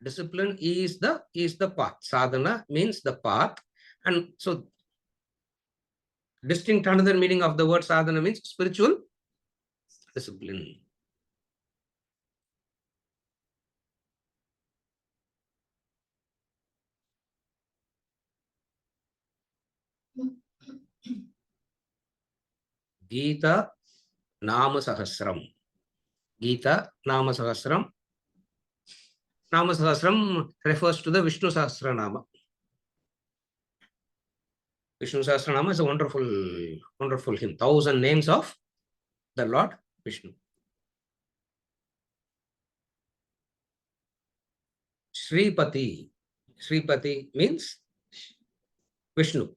Discipline is the path. Sadhana means the path. And so distinct another meaning of the word sadhana means spiritual discipline. Gita Nama Sahasram. Gita Nama Sahasram. Nama Sahasram refers to the Vishnu Sahasranama. Vishnu Sahasranama is a wonderful, wonderful hymn. 1,000 names of the Lord Vishnu. Sripati. Sripati means Vishnu.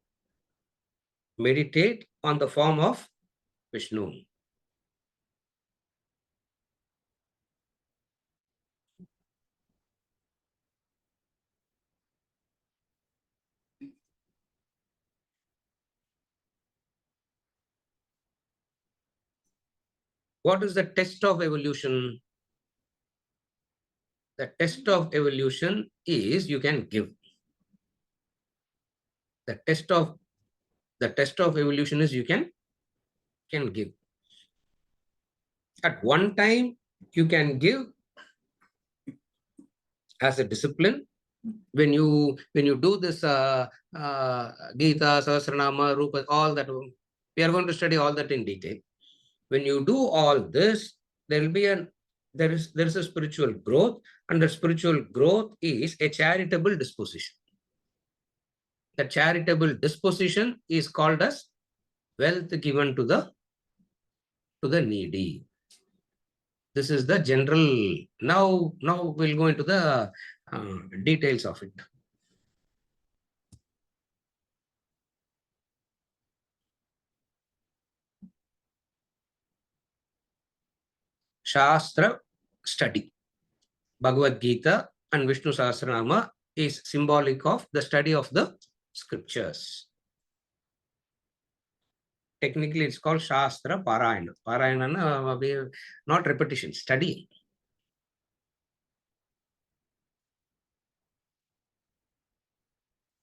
Meditate on the form of Vishnu. What is the test of evolution? The test of evolution is you can give. The test of evolution is you can give. At one time, you can give as a discipline. When you do this Gita, Sahasranama, Rupa, all that, we are going to study all that in detail. When you do all this, there will be there is a spiritual growth, and the spiritual growth is a charitable disposition. The charitable disposition is called as wealth given to the needy. This is the general. Now we'll go into the details of it. Shastra study. Bhagavad Gita and Vishnu Sahasranama is symbolic of the study of the scriptures. Technically, it's called Shastra Parayana. Parayana, not repetition, study.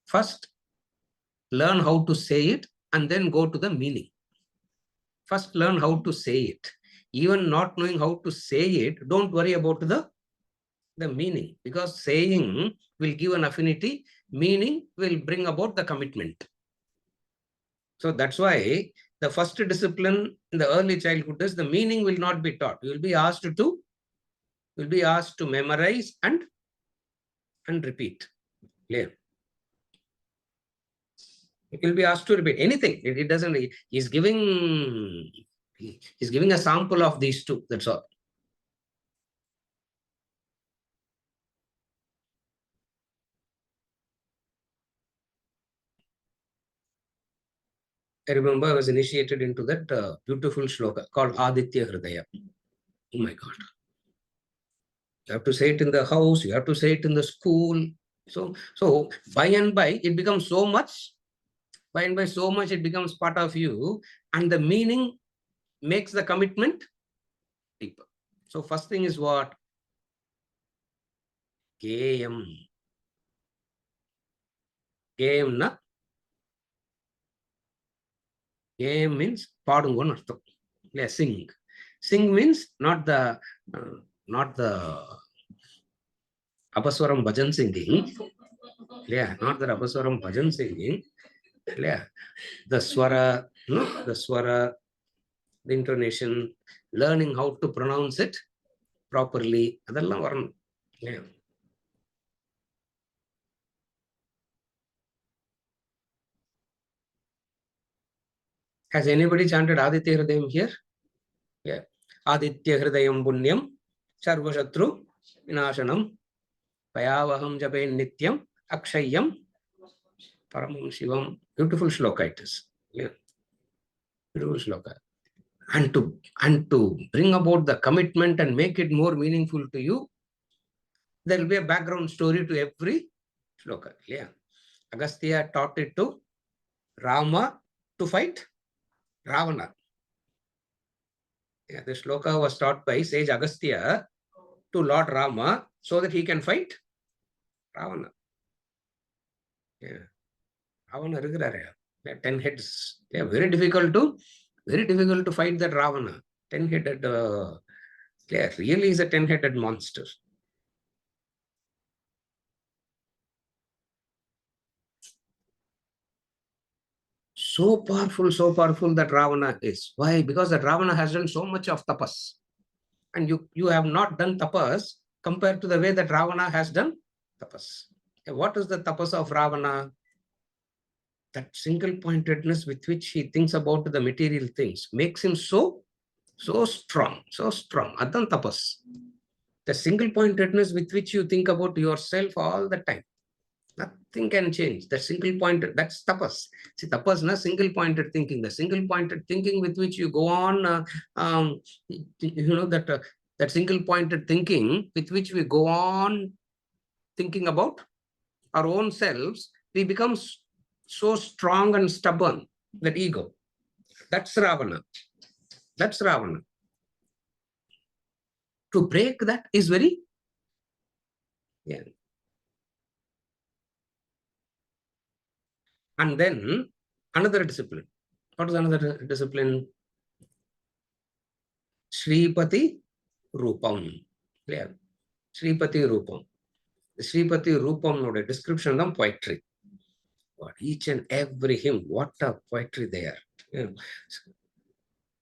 First, learn how to say it and then go to the meaning. First, learn how to say it. Even not knowing how to say it, don't worry about the meaning, because saying will give an affinity, meaning will bring about the commitment. So that's why the first discipline in the early childhood is the meaning will not be taught. You will be asked to memorize and repeat. Clear? You will be asked to repeat anything. It doesn't. He's giving a sample of these two. That's all. I remember I was initiated into that beautiful shloka called Aditya Hridaya. Oh my God. You have to say it in the house, you have to say it in the school. So by and by, it becomes so much, by and by so much, it becomes part of you, and the meaning makes the commitment deeper. So first thing is what? Gayam. Gayam na? Gayam means padungon artham. Yeah, sing. Sing means not the Apaswaram bhajan singing. Yeah, not the Apaswaram bhajan singing. Yeah, the swara, no, the swara, the intonation, learning how to pronounce it properly. Yeah. Has anybody chanted Aditya Hridayam here? Yeah. Aditya Hridayam Punyam Sarvashatru Vinashanam Payavaham Jape Nityam Akshayam Paramam Shivam. Beautiful shloka it is. Yeah. Beautiful shloka. And to bring about the commitment and make it more meaningful to you, there will be a background story to every shloka. Yeah. Agastya taught it to Rama to fight Ravana. Yeah, the shloka was taught by sage Agastya to Lord Rama so that he can fight Ravana. Yeah. Ravana irukkrare. 10 heads. Yeah, very difficult to fight that Ravana. 10-headed, yeah, really is a 10-headed monster. So powerful that Ravana is. Why? Because that Ravana has done so much of tapas. And you have not done tapas compared to the way that Ravana has done tapas. What is the tapas of Ravana? That single-pointedness with which he thinks about the material things makes him so strong. Adan tapas. The single-pointedness with which you think about yourself all the time. Nothing can change. The single-pointed, that's tapas. See, tapas, na single-pointed thinking. The single-pointed thinking with which you go on, that single-pointed thinking with which we go on thinking about our own selves, we become so strong and stubborn, that ego. That's Ravana. That's Ravana. To break that is very, yeah. And then another discipline. What is another discipline? Shripati Rupam. Yeah. Shripati Rupam. The Shripati Rupam description of poetry. What each and every hymn, what a poetry there. Yeah.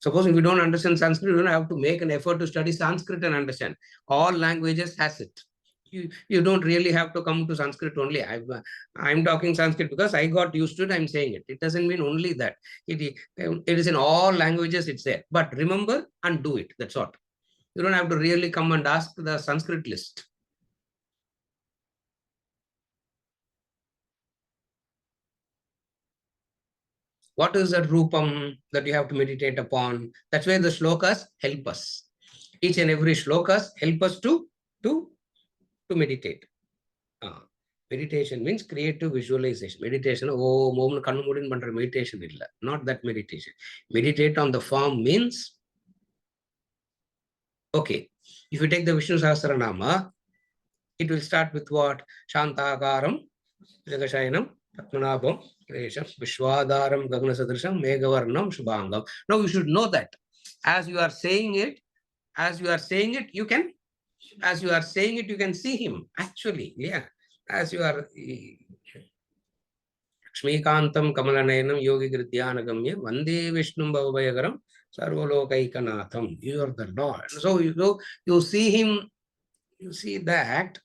Suppose if you don't understand Sanskrit, you don't have to make an effort to study Sanskrit and understand. All languages has it. You don't really have to come to Sanskrit only. I'm talking Sanskrit because I got used to it. I'm saying it. It doesn't mean only that. It is in all languages. It's there. But remember and do it. That's all. You don't have to really come and ask the Sanskrit list. What is that Rupam that you have to meditate upon? That's why the shlokas help us. Each and every shlokas help us to meditate. Meditation means creative visualization. Meditation, meditation, not that meditation. Meditate on the form means, okay, if you take the Vishnu Sahasranama, it will start with what? Shantakaram, Jagashayanam, Atmanabam, Vishwadaram, Gagnasadrisham, Megavarnam, Shubhangam. Now you should know that. As you are saying it, you can see him. Actually, yeah. As you are Shmikantam Kamalanayanam Yogi Gridhyanagamya Vande Vishnum Bhavayagaram Sarvalokaikanaatham. You are the Lord. So you see him, you see that,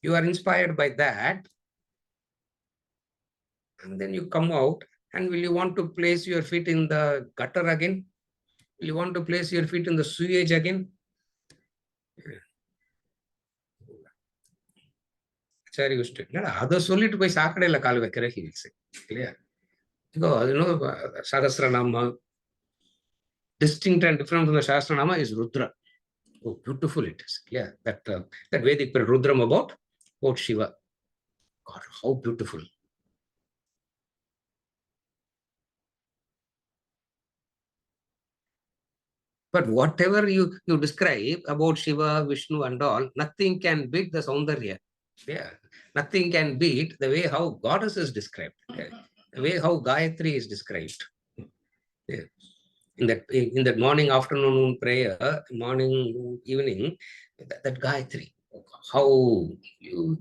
you are inspired by that, and then you come out, and will you want to place your feet in the gutter again? Will you want to place your feet in the sewage again? Acharya used to, அதை சொல்லிட்டு போய் சாக்கடையில கால் வைக்கிற he will say. Clear? Sahasranama, distinct and different from the Sahasranama is Rudra. Oh, beautiful it is. Yeah, that Vedic Rudram about Shiva. God, how beautiful. But whatever you describe about Shiva, Vishnu, and all, nothing can beat the Saundarya. Yeah, nothing can beat the way how goddess is described, yeah. The way how Gayatri is described. Yeah. In that morning, afternoon prayer, morning, evening, that Gayatri, how you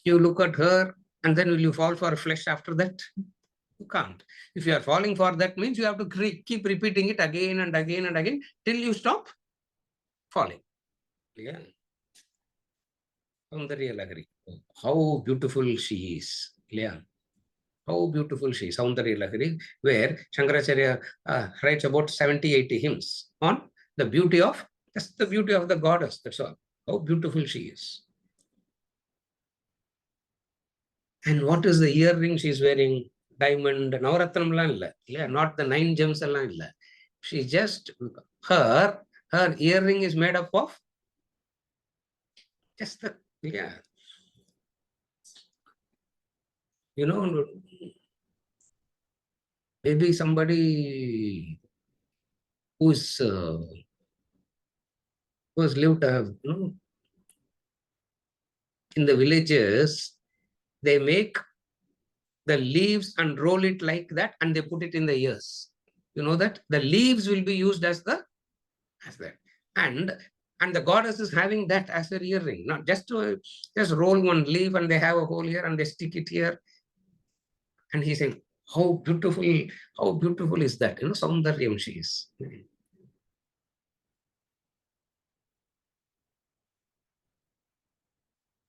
you look at her, and then will you fall for flesh after that? You can't. If you are falling for that, means you have to keep repeating it again and again and again till you stop falling. Yeah. Soundarya Lagari. How beautiful she is. Yeah. How beautiful she is. Soundarya Lagari, where Shankaracharya writes about 70, 80 hymns on the beauty of, just the beauty of the goddess. That's all. How beautiful she is. And what is the earring she's wearing? Diamond, Navaratnamla illa. Yeah, not the 9 gems allan illa. She just, her earring is made up of just the, yeah. You know, maybe somebody who's lived, in the villages, they make the leaves and roll it like that, and they put it in the ears. You know that the leaves will be used as that, and the goddess is having that as her earring, not just to just roll one leaf and they have a hole here and they stick it here. And he's saying, how beautiful is that? Saundaryam she is.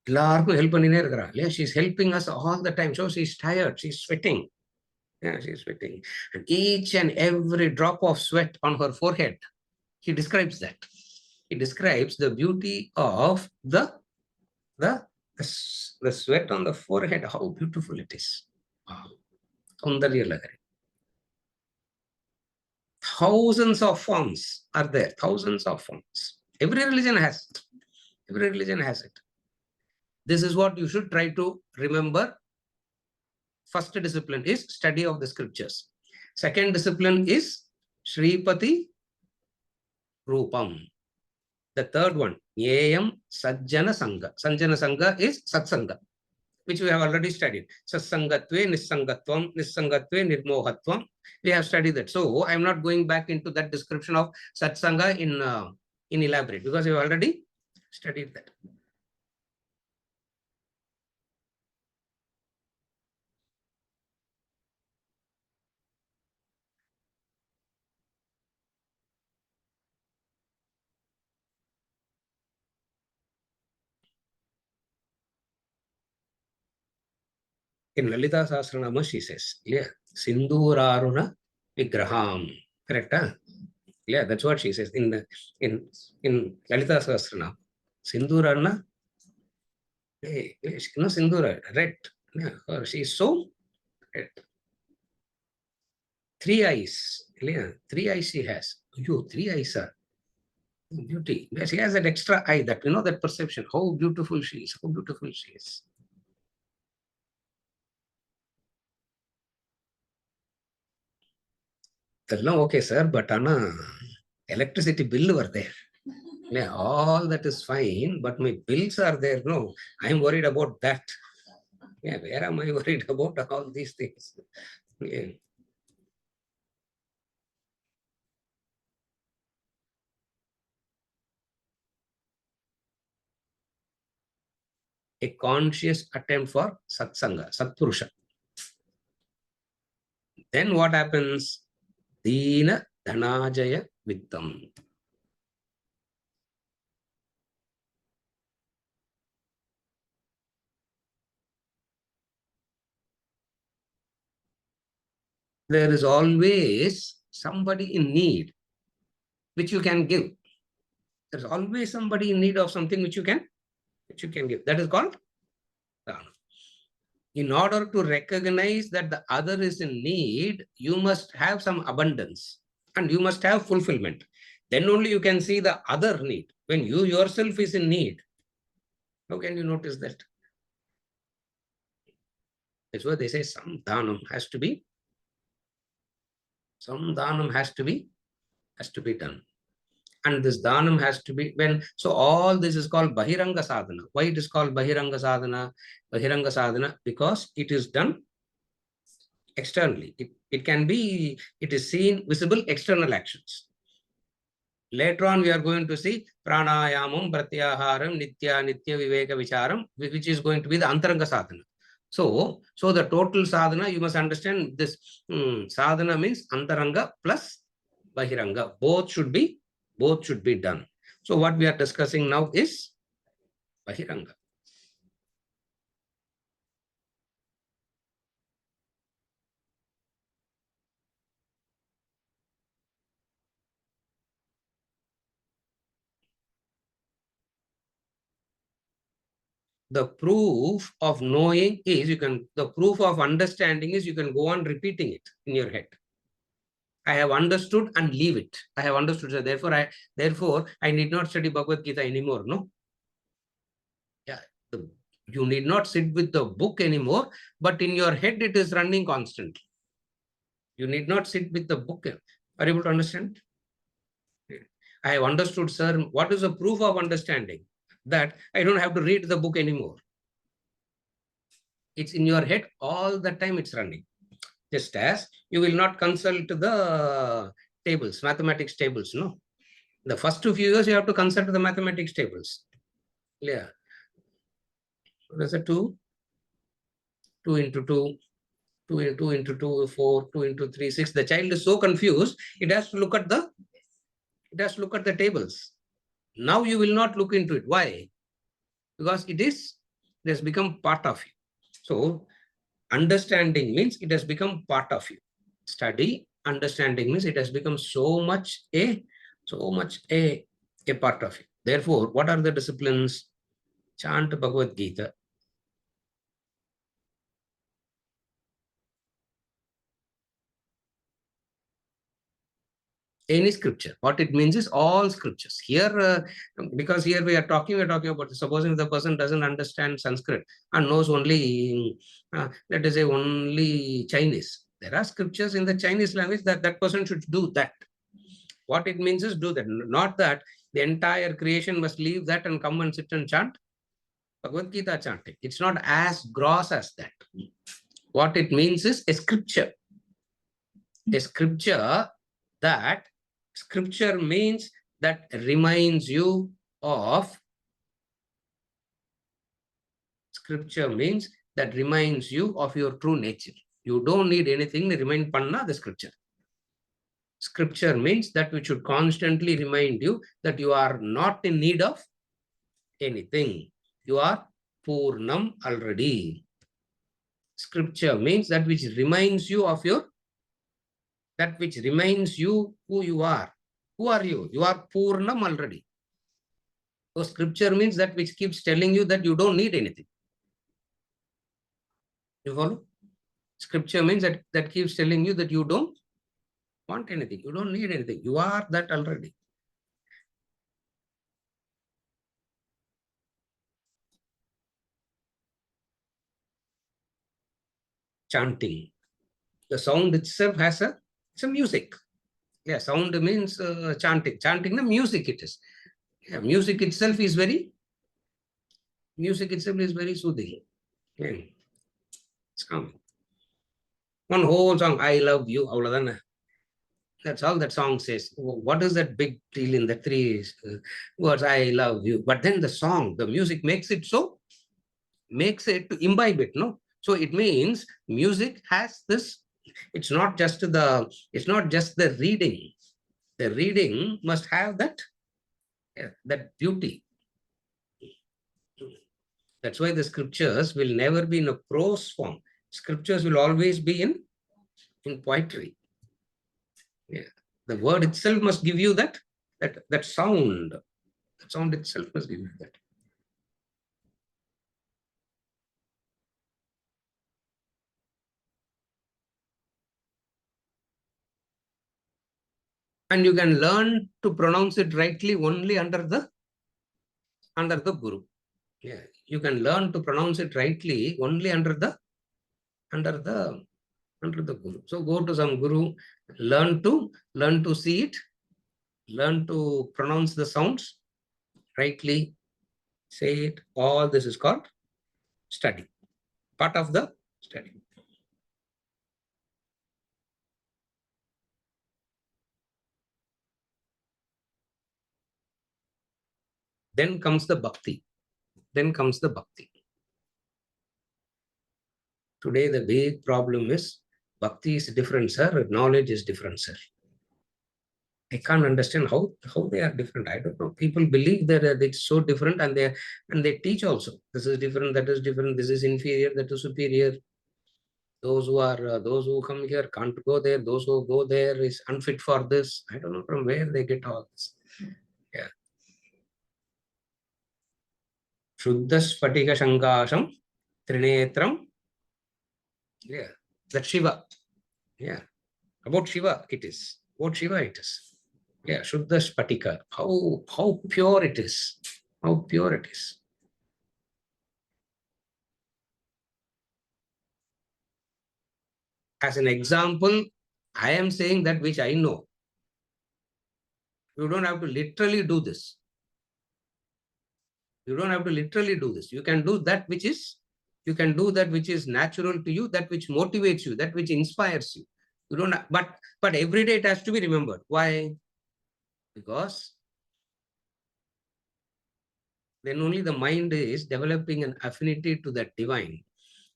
எல்லாருக்கும் help பண்ணினே இருக்கிறா இல்லையா? She's helping us all the time. So she's tired, she's sweating. Yeah, she's sweating. And each and every drop of sweat on her forehead, he describes that. He describes the beauty of the, the sweat on the forehead, how beautiful it is. Wow. Saundarya Lagari. Thousands of forms are there, thousands of forms. Every religion has it. Every religion has it. This is what you should try to remember. First discipline is study of the scriptures. Second discipline is Shripati Rupam. The third one, Yayam Sajjana Sangha. Sajjana Sangha is Satsanga, which we have already studied. Satsangatve Nissangatvam, Nissangatve Nirmohatvam. We have studied that. So I'm not going back into that description of Satsanga in elaborate, because we have already studied that. In Lalita Sahasranama, she says, yeah, Sindhuraruna Vigraham. Correct? Huh? Yeah, that's what she says in Lalita Sahasranama. Sindhuraruna, Sindhura, red. Yeah, she is so red. 3 eyes. Yeah, 3 eyes she has. You, 3 eyes are beauty. She has that extra eye, that that perception. How beautiful she is. How beautiful she is. Okay, sir, but electricity bill were there. Yeah, all that is fine, but my bills are there. No, I'm worried about that. Yeah, where am I worried about all these things? Yeah. A conscious attempt for satsanga, satpurusha. Then what happens? Dina Dhanajaya Vittam. There is always somebody in need, which you can give. There's always somebody in need of something which you can give. That is called dana. In order to recognize that the other is in need, you must have some abundance. and you must have fulfillment. Then only you can see the other need. When you yourself is in need, how can you notice that? That's why they say some dhanam has to be, done. And this dhanam has to be so all this is called bahiranga sadhana. Why it is called bahiranga sadhana? Bahiranga sadhana, because it is done externally. It is seen, visible external actions. Later on, we are going to see pranayamam, pratyaharam, nitya viveka vicharam, which is going to be the antaranga sadhana. So the total sadhana, you must understand this. Sadhana means antaranga plus bahiranga. Both should be done. So what we are discussing now is bahiranga. The proof of knowing is the proof of understanding is you can go on repeating it in your head. I have understood and leave it. I have understood. So therefore, I need not study Bhagavad Gita anymore. No. Yeah. You need not sit with the book anymore, but in your head, it is running constantly. You need not sit with the book. Are you able to understand? I have understood, sir. What is the proof of understanding? That I don't have to read the book anymore. It's in your head all the time, it's running. Just as you will not consult the tables, mathematics tables, no? The first 2 years, you have to consult the mathematics tables. Yeah. There's a 2 into 2, 2 into 2, 4, 2 into 3, 6. The child is so confused, it has to look at the tables. Now you will not look into it. Why? Because it has become part of you. So understanding means it has become part of you. Study, understanding means it has become so much a part of you. Therefore, what are the disciplines? Chant Bhagavad Gita. Any scripture. What it means is all scriptures. Here, because here we're talking about, supposing the person doesn't understand Sanskrit and knows only, let us say, only Chinese. There are scriptures in the Chinese language that person should do that. What it means is do that. Not that the entire creation must leave that and come and sit and chant Bhagavad Gita chanting. It's not as gross as that. What it means is a scripture. A scripture means that reminds you of your true nature. You don't need anything to remind panna the scripture. Scripture means that which should constantly remind you that you are not in need of anything. You are Purnam already. Scripture means that which reminds you of who you are. Who are you? You are Purnam already. So scripture means that which keeps telling you that you don't need anything. You follow? Scripture means that keeps telling you that you don't want anything. You don't need anything. You are that already. Chanting. The sound itself has it's a music. Yeah, sound means chanting. Chanting, the music it is. Yeah, music itself is very soothing. Yeah. It's calming. One whole song, I love you. That's all that song says. What is that big deal in the 3 words? I love you. But then the music makes it to imbibe it, no? So it means music has this. It's not just the reading. The reading must have that beauty. That's why the scriptures will never be in a prose form. Scriptures will always be in poetry. Yeah. The word itself must give you that sound. The sound itself must give you that. And you can learn to pronounce it rightly only under the Guru. Yeah, you can learn to pronounce it rightly only under the under the Guru. So go to some Guru, learn to see it, learn to pronounce the sounds rightly, say it. All this is called study, part of the study. Then comes the bhakti. Then comes the bhakti. Today, the big problem is bhakti is different, sir. Knowledge is different, sir. I can't understand how they are different. I don't know. People believe that it's so different, and they teach also. This is different. That is different. This is inferior. That is superior. Those who come here can't go there. Those who go there is unfit for this. I don't know from where they get all this. Yeah. Shuddha Spatika Shankasham Trinetram. Yeah. That's Shiva. Yeah. About Shiva it is. About Shiva it is. Yeah. Shuddha Spatika. How pure it is. How pure it is. As an example, I am saying that which I know. You don't have to literally do this. You don't have to literally do this. You can do that which is natural to you, that which motivates you, that which inspires you. You don't have, but every day it has to be remembered. Why? Because then only the mind is developing an affinity to the divine.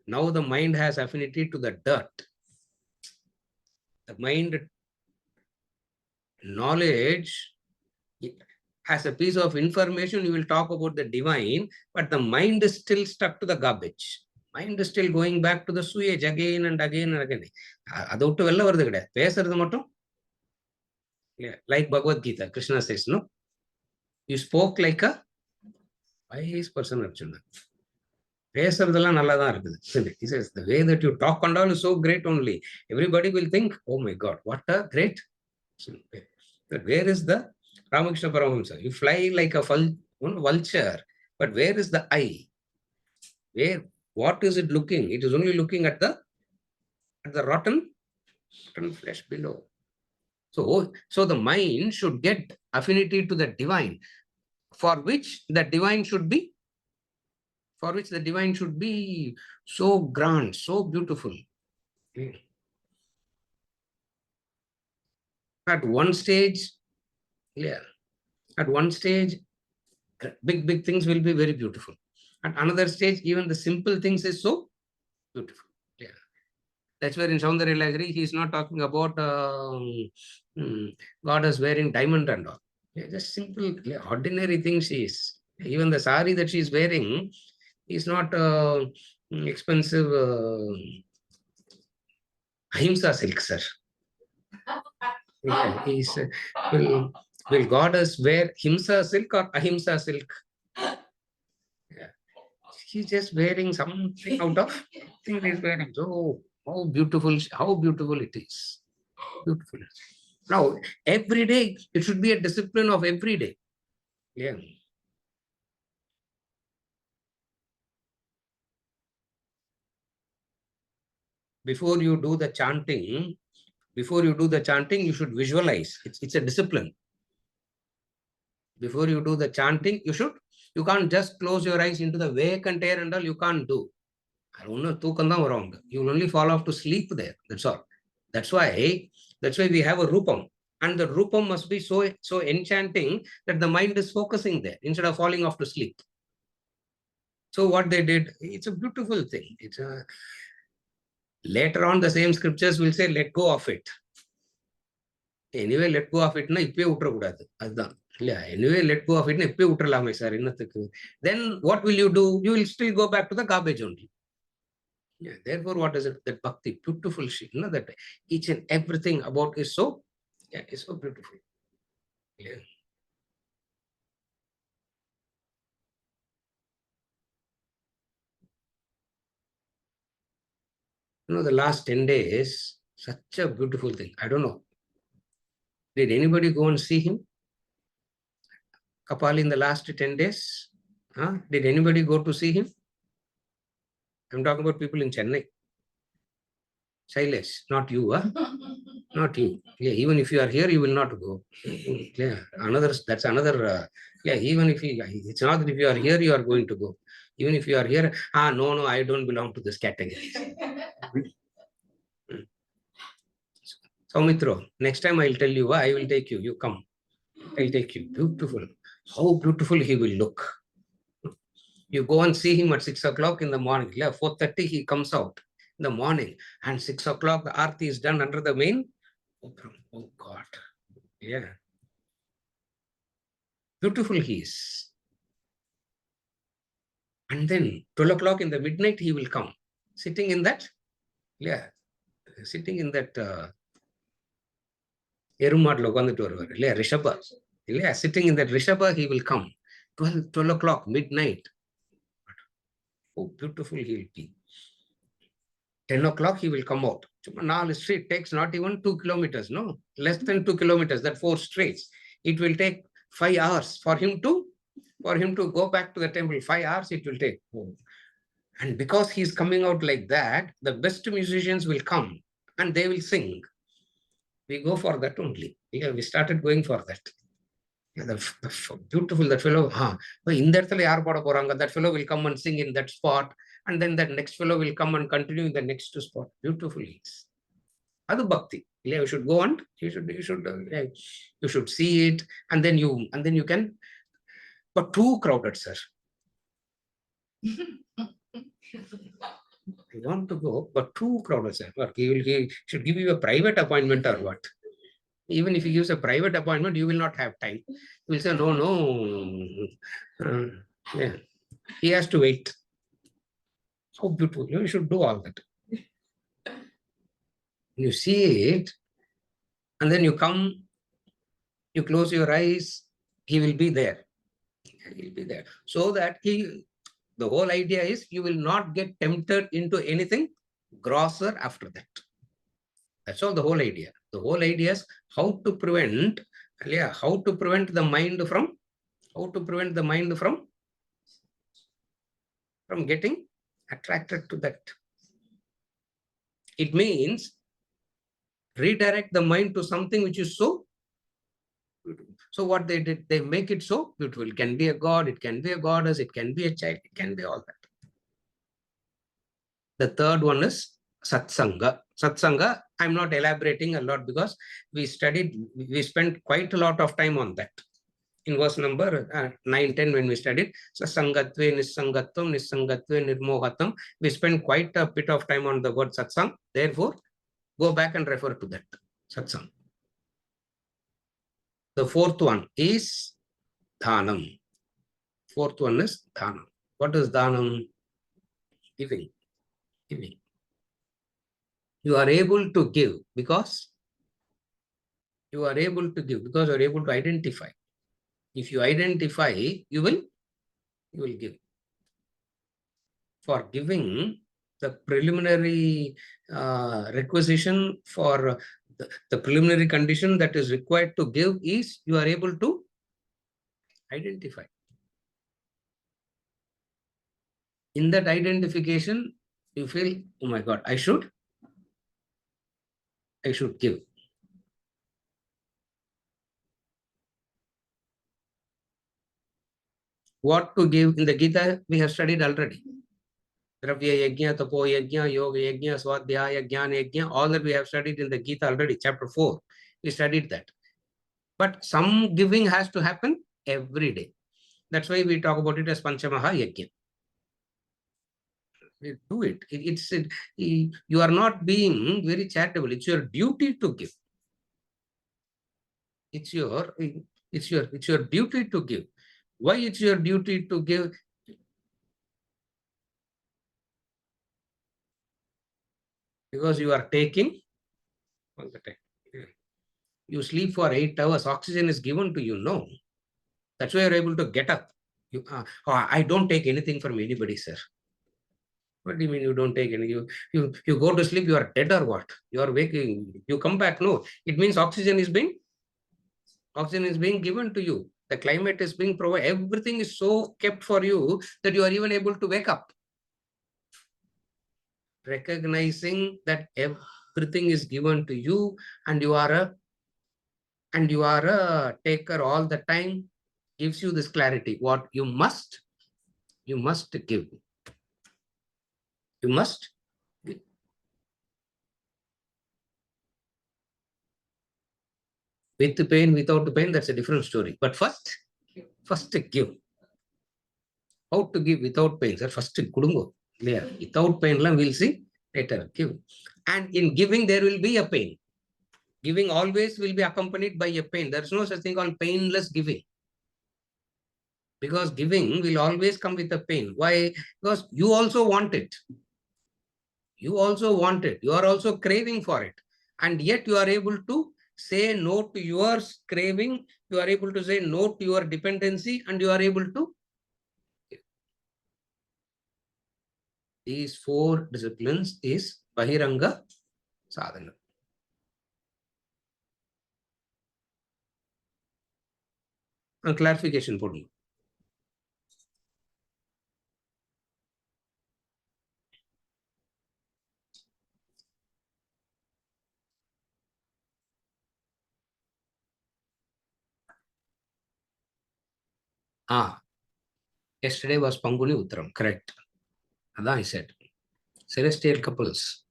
Now the mind has affinity to the dirt. The mind knowledge, as a piece of information, you will talk about the divine, but the mind is still stuck to the garbage. Mind is still going back to the sewage again and again and again. அதை விட்டு வெளில வருது கிடையாது. பேசுறது மட்டும். Like Bhagavad Gita, Krishna says, no, you spoke like a wise person. பேசுறதெல்லாம் நல்லா தான் இருக்குது. He says, the way that you talk and all is so great only. Everybody will think, oh my God, what a great. Where is the Ramakrishna Paramahamsa? You fly like a vulture, but where is the eye? What is it looking? It is only looking at the rotten flesh below. So the mind should get affinity to the divine, for which the divine should be so grand, so beautiful. At one stage, big things will be very beautiful. At another stage, even the simple things is so beautiful. Yeah. That's where in Saundarya Lahiri, he's not talking about goddess wearing diamond and all. Yeah, just simple, ordinary things she is. Even the sari that she is wearing is not expensive ahimsa silk, sir. Yeah, will goddess wear himsa silk or ahimsa silk? Yeah. He's just wearing something out of thing he's wearing. So how beautiful it is. Beautiful. Now, every day, it should be a discipline of every day. Yeah. Before you do the chanting, you should visualize. It's a discipline. Before you do the chanting, you can't just close your eyes into the vacant air and all, you can't do. I don't know, wrong. You will only fall off to sleep there. That's all. That's why we have a rupam. And the rupam must be so enchanting that the mind is focusing there instead of falling off to sleep. So what they did, it's a beautiful thing. Later on, the same scriptures will say, let go of it. Anyway, let go of it. Anyway, let go of it. Then what will you do? You will still go back to the garbage only. Yeah, therefore, what is it? That bhakti, beautiful shit, that each and everything about is so beautiful. Yeah. The last 10 days, such a beautiful thing. I don't know. Did anybody go and see him? Kapali in the last 10 days? Huh? Did anybody go to see him? I'm talking about people in Chennai. Silas, not you, huh? Not you. Yeah, even if you are here, you will not go. Yeah, that's another. Yeah, even if you, it's not that if you are here, you are going to go. Even if you are here, no, I don't belong to this category. Soumitra, next time I'll tell you, I will take you. You come. I'll take you. Beautiful. How beautiful he will look. You go and see him at 6 o'clock in the morning. 4:30 he comes out in the morning. And 6 o'clock the arti is done under the main. Oh God. Yeah. Beautiful he is. And then 12 o'clock in the midnight he will come. Sitting in that. Yeah. Sitting in that Erumadlo வந்துட்டு வருவார் இல்லையா ரிஷபா இல்லையா sitting in that Rishabha he will come 12 o'clock midnight. Oh, beautiful he will be. 10 o'clock he will come out. Now street takes not even 2 kilometers, no, less than 2 kilometers, that 4 streets. It will take 5 hours for him to go back to the temple. 5 hours it will take. Oh. And because he's coming out like that, the best musicians will come and they will sing. We go for that only. Yeah, we started going for that. Yeah, beautiful, that fellow. In that that fellow will come and sing in that spot, and then that next fellow will come and continue in the next spot. Beautifully. Adu bhakti. Yeah, you should go on. You should see it, and then you can. But too crowded, sir. I want to go, but too crowded, sir. He should give you a private appointment or what? Even if he gives a private appointment, you will not have time. You will say, no. Yeah. He has to wait. So beautiful. You should do all that. You see it, and then you come, you close your eyes, he will be there. He will be there. So that the whole idea is you will not get tempted into anything grosser after that. That's all the whole idea. The whole idea is how to prevent the mind from getting attracted to that. It means redirect the mind to something which is so beautiful. So what they did, they make it so beautiful. It can be a god, it can be a goddess, it can be a child, it can be all that. The third one is satsanga. Satsanga, I'm not elaborating a lot because we spent quite a lot of time on that. In verse number 9, 10, when we studied sasangatve, nissangatvam, nissangatve, nirmohatam, we spent quite a bit of time on the word satsang. Therefore, go back and refer to that satsang. The fourth one is dhanam. Fourth one is dhanam. What is dhanam? Giving. You are able to give because you are able to identify. If you identify, you will give. For giving, the preliminary requisition for the preliminary condition that is required to give is you are able to identify. In that identification, you feel, oh my God, I should give. What to give in the Gita, we have studied already. Dravya yajna, tapo yajna, yoga yajna, swadhyaya, jnana yajna, all that we have studied in the Gita already, chapter 4. We studied that. But some giving has to happen every day. That's why we talk about it as Panchamaha Yajna. Do it. You are not being very charitable. It's your duty to give. It's your duty to give. Why it's your duty to give? Because you are taking all the time. You sleep for 8 hours. Oxygen is given to you. No. That's why you're able to get up. I don't take anything from anybody, sir. What do you mean you don't take any? You go to sleep, you are dead or what? You are waking, you come back. No, it means oxygen is being Oxygen is being given to you. The climate is being provided. Everything is so kept for you that you are even able to wake up. Recognizing that everything is given to you and you are a taker all the time gives you this clarity. What you must give. You must give. With the pain, without the pain, that's a different story. But first give. How to give without pain? Sir, first kudungo. Clear. Without pain, we'll see later. Give. And in giving, there will be a pain. Giving always will be accompanied by a pain. There's no such thing called painless giving. Because giving will always come with a pain. Why? Because you also want it. You also want it. You are also craving for it. And yet you are able to say no to your craving. You are able to say no to your dependency, and you are able to. These 4 disciplines is Bahiranga Sadhana. A clarification for me. Yesterday was Panguni Uttaram, correct. Adan I said. Celestial couples.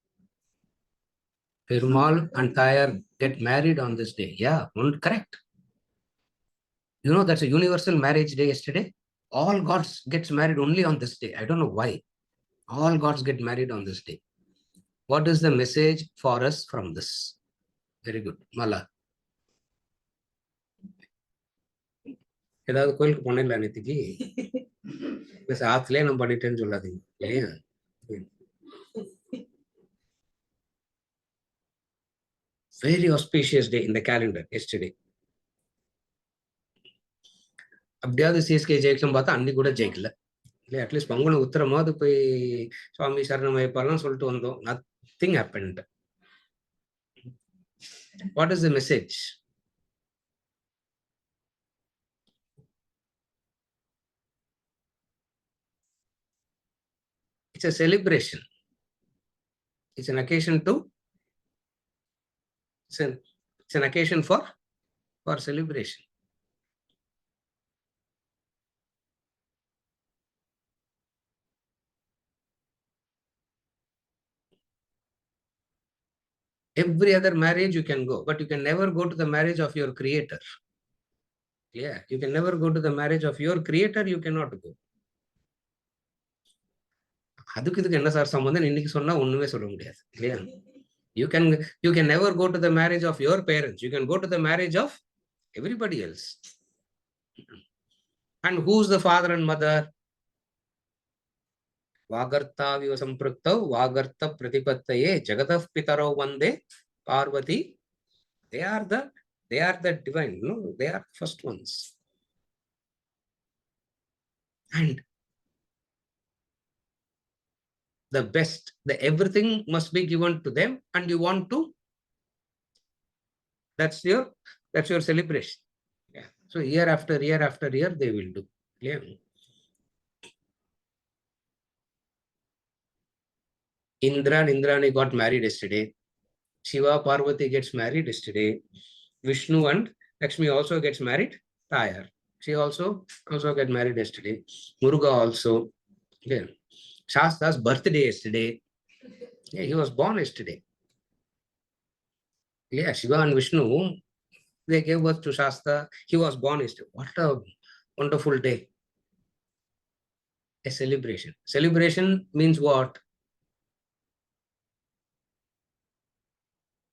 Perumal and Tayar get married on this day. Yeah, correct. You know, that's a universal marriage day yesterday. All gods gets married only on this day. I don't know why. All gods get married on this day. What is the message for us from this? Very good. Mala. ஏதாவது கோயிலுக்கு போனேன்ல நேற்றுக்கு ஆத்துலயே நான் பண்ணிட்டேன்னு சொல்லாதீங்க இல்லையா very auspicious day in the calendar yesterday. அப்படியாவது CSK ஜெயிக்கணும் பார்த்தா அன்னைக்கு கூட ஜெயிக்கல இல்லையா அட்லீஸ்ட் பங்குன உத்தரமாவது போய் சுவாமி சரணம் ஐயப்பாலாம் சொல்லிட்டு வந்தோம். Nothing happened. What is the message? It's a celebration. It's an occasion to. It's an occasion for celebration. Every other marriage you can go, but you can never go to the marriage of your creator. Yeah, you can never go to the marriage of your creator. You cannot go. அதுக்கு இதுக்கு என்ன sir சம்பந்தம் இன்னைக்கு சொன்னா ஒண்ணுமே சொல்ல முடியாது இல்லையா? You can never go to the marriage of your parents. You can go to the marriage of everybody else. And who's the father and mother? Vagartaviva sampraktau vagarta pratipattaye jagatah pitaro vande Parvati. They are the divine, no? They are first ones. And the best, everything must be given to them, and you want to. That's your celebration. Yeah. So year after year after year they will do. Yeah. Indra and Indrani got married yesterday. Shiva Parvati gets married yesterday. Vishnu and Lakshmi also gets married. Tayar. She also got married yesterday. Muruga also. Yeah. Shasta's birthday yesterday. Yeah, he was born yesterday. Yeah, Shiva and Vishnu, they gave birth to Shasta. He was born yesterday. What a wonderful day. A celebration. Celebration means what?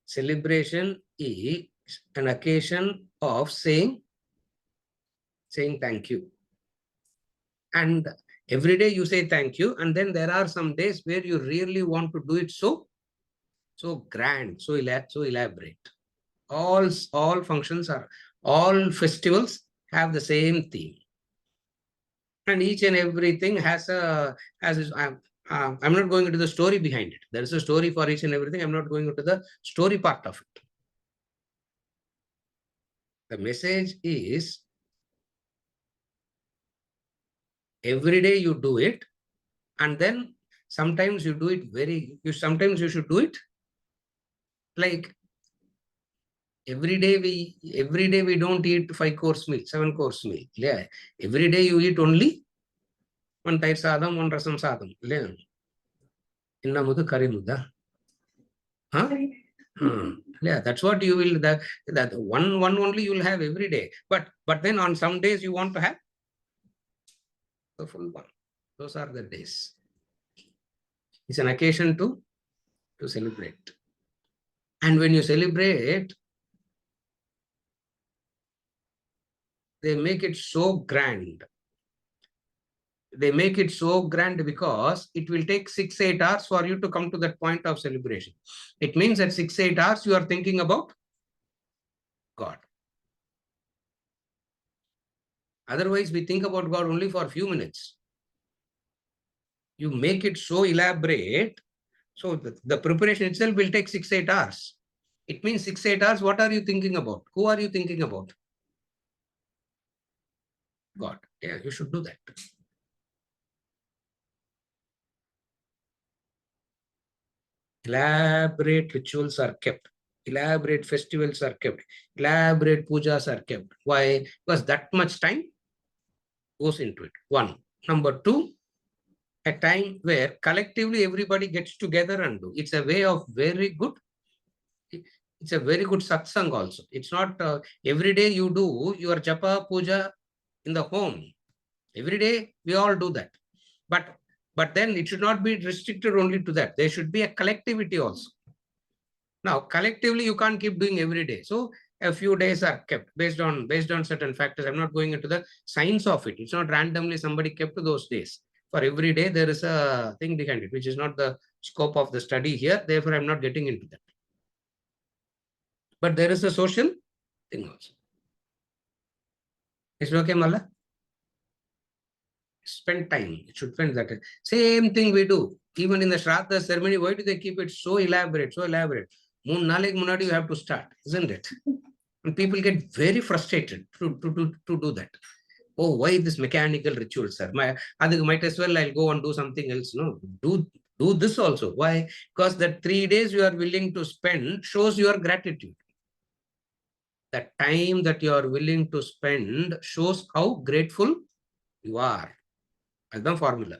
Celebration is an occasion of saying thank you. And every day you say thank you, and then there are some days where you really want to do it so grand, so elaborate. All functions all festivals have the same theme. And each and everything has I'm not going into the story behind it. There is a story for each and everything. I'm not going into the story part of it. The message is every day you do it, and then sometimes you do it sometimes you should do it like every day we don't eat 5 course meal, 7 course meal. Yeah. Every day you eat only one tair sadam, one rasam sadam. Yeah. Inna mudu kari muda. Huh? Yeah, that's what you will that one only you will have every day. But then on some days you want to have the full one. Those are the days. It's an occasion to celebrate. And when you celebrate, they make it so grand. They make it so grand because it will take 6-8 hours for you to come to that point of celebration. It means that 6-8 hours you are thinking about God. Otherwise, we think about God only for a few minutes. You make it so elaborate, so the preparation itself will take 6-8 hours. It means 6-8 hours, what are you thinking about? Who are you thinking about? God. Yeah, you should do that. Elaborate rituals are kept. Elaborate festivals are kept. Elaborate pujas are kept. Why? Because that much time goes into it. One. Number two, a time where collectively everybody gets together and do. It's a way of very good. It's a very good satsang also. It's not every day you do your japa puja in the home. Every day we all do that. But then it should not be restricted only to that. There should be a collectivity also. Now, collectively, you can't keep doing every day. So a few days are kept based on certain factors. I'm not going into the science of it. It's not randomly somebody kept those days. For every day, there is a thing behind it, which is not the scope of the study here. Therefore, I'm not getting into that. But there is a social thing also. Is it okay, Mala? Spend time. It should spend that. Same thing we do. Even in the Shraddha ceremony, why do they keep it so elaborate, so elaborate? Moon Nalik Munadi, you have to start, isn't it? And people get very frustrated to do that. Oh, why this mechanical ritual, sir? I think might as well I'll go and do something else. No, do this also. Why? Because that 3 days you are willing to spend shows your gratitude. The time that you are willing to spend shows how grateful you are. That's the formula.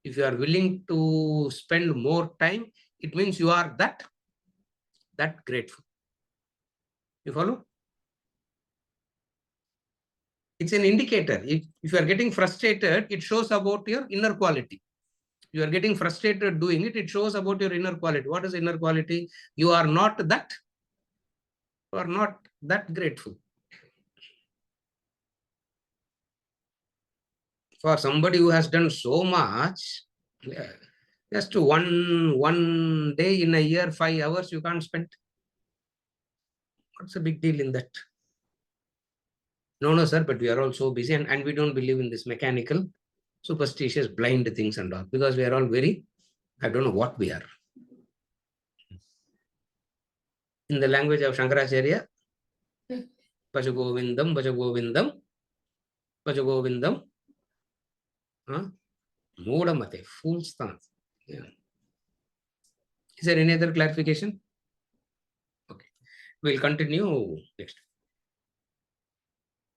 If you are willing to spend more time, it means you are that grateful. You follow? It's an indicator. If you are getting frustrated, it shows about your inner quality. You are getting frustrated doing it, it shows about your inner quality. What is inner quality? You are not that grateful. For somebody who has done so much, yeah, just one day in a year, 5 hours you can't spend. What's the big deal in that? No, sir, but we are all so busy and we don't believe in this mechanical, superstitious, blind things and all, because we are all very, I don't know what we are. In the language of Shankaracharya, Bhaja Govindam, Bhaja Govindam, Bhaja Govindam, Moodamate, full stance. Yeah. Is there any other clarification? Okay. We'll continue next.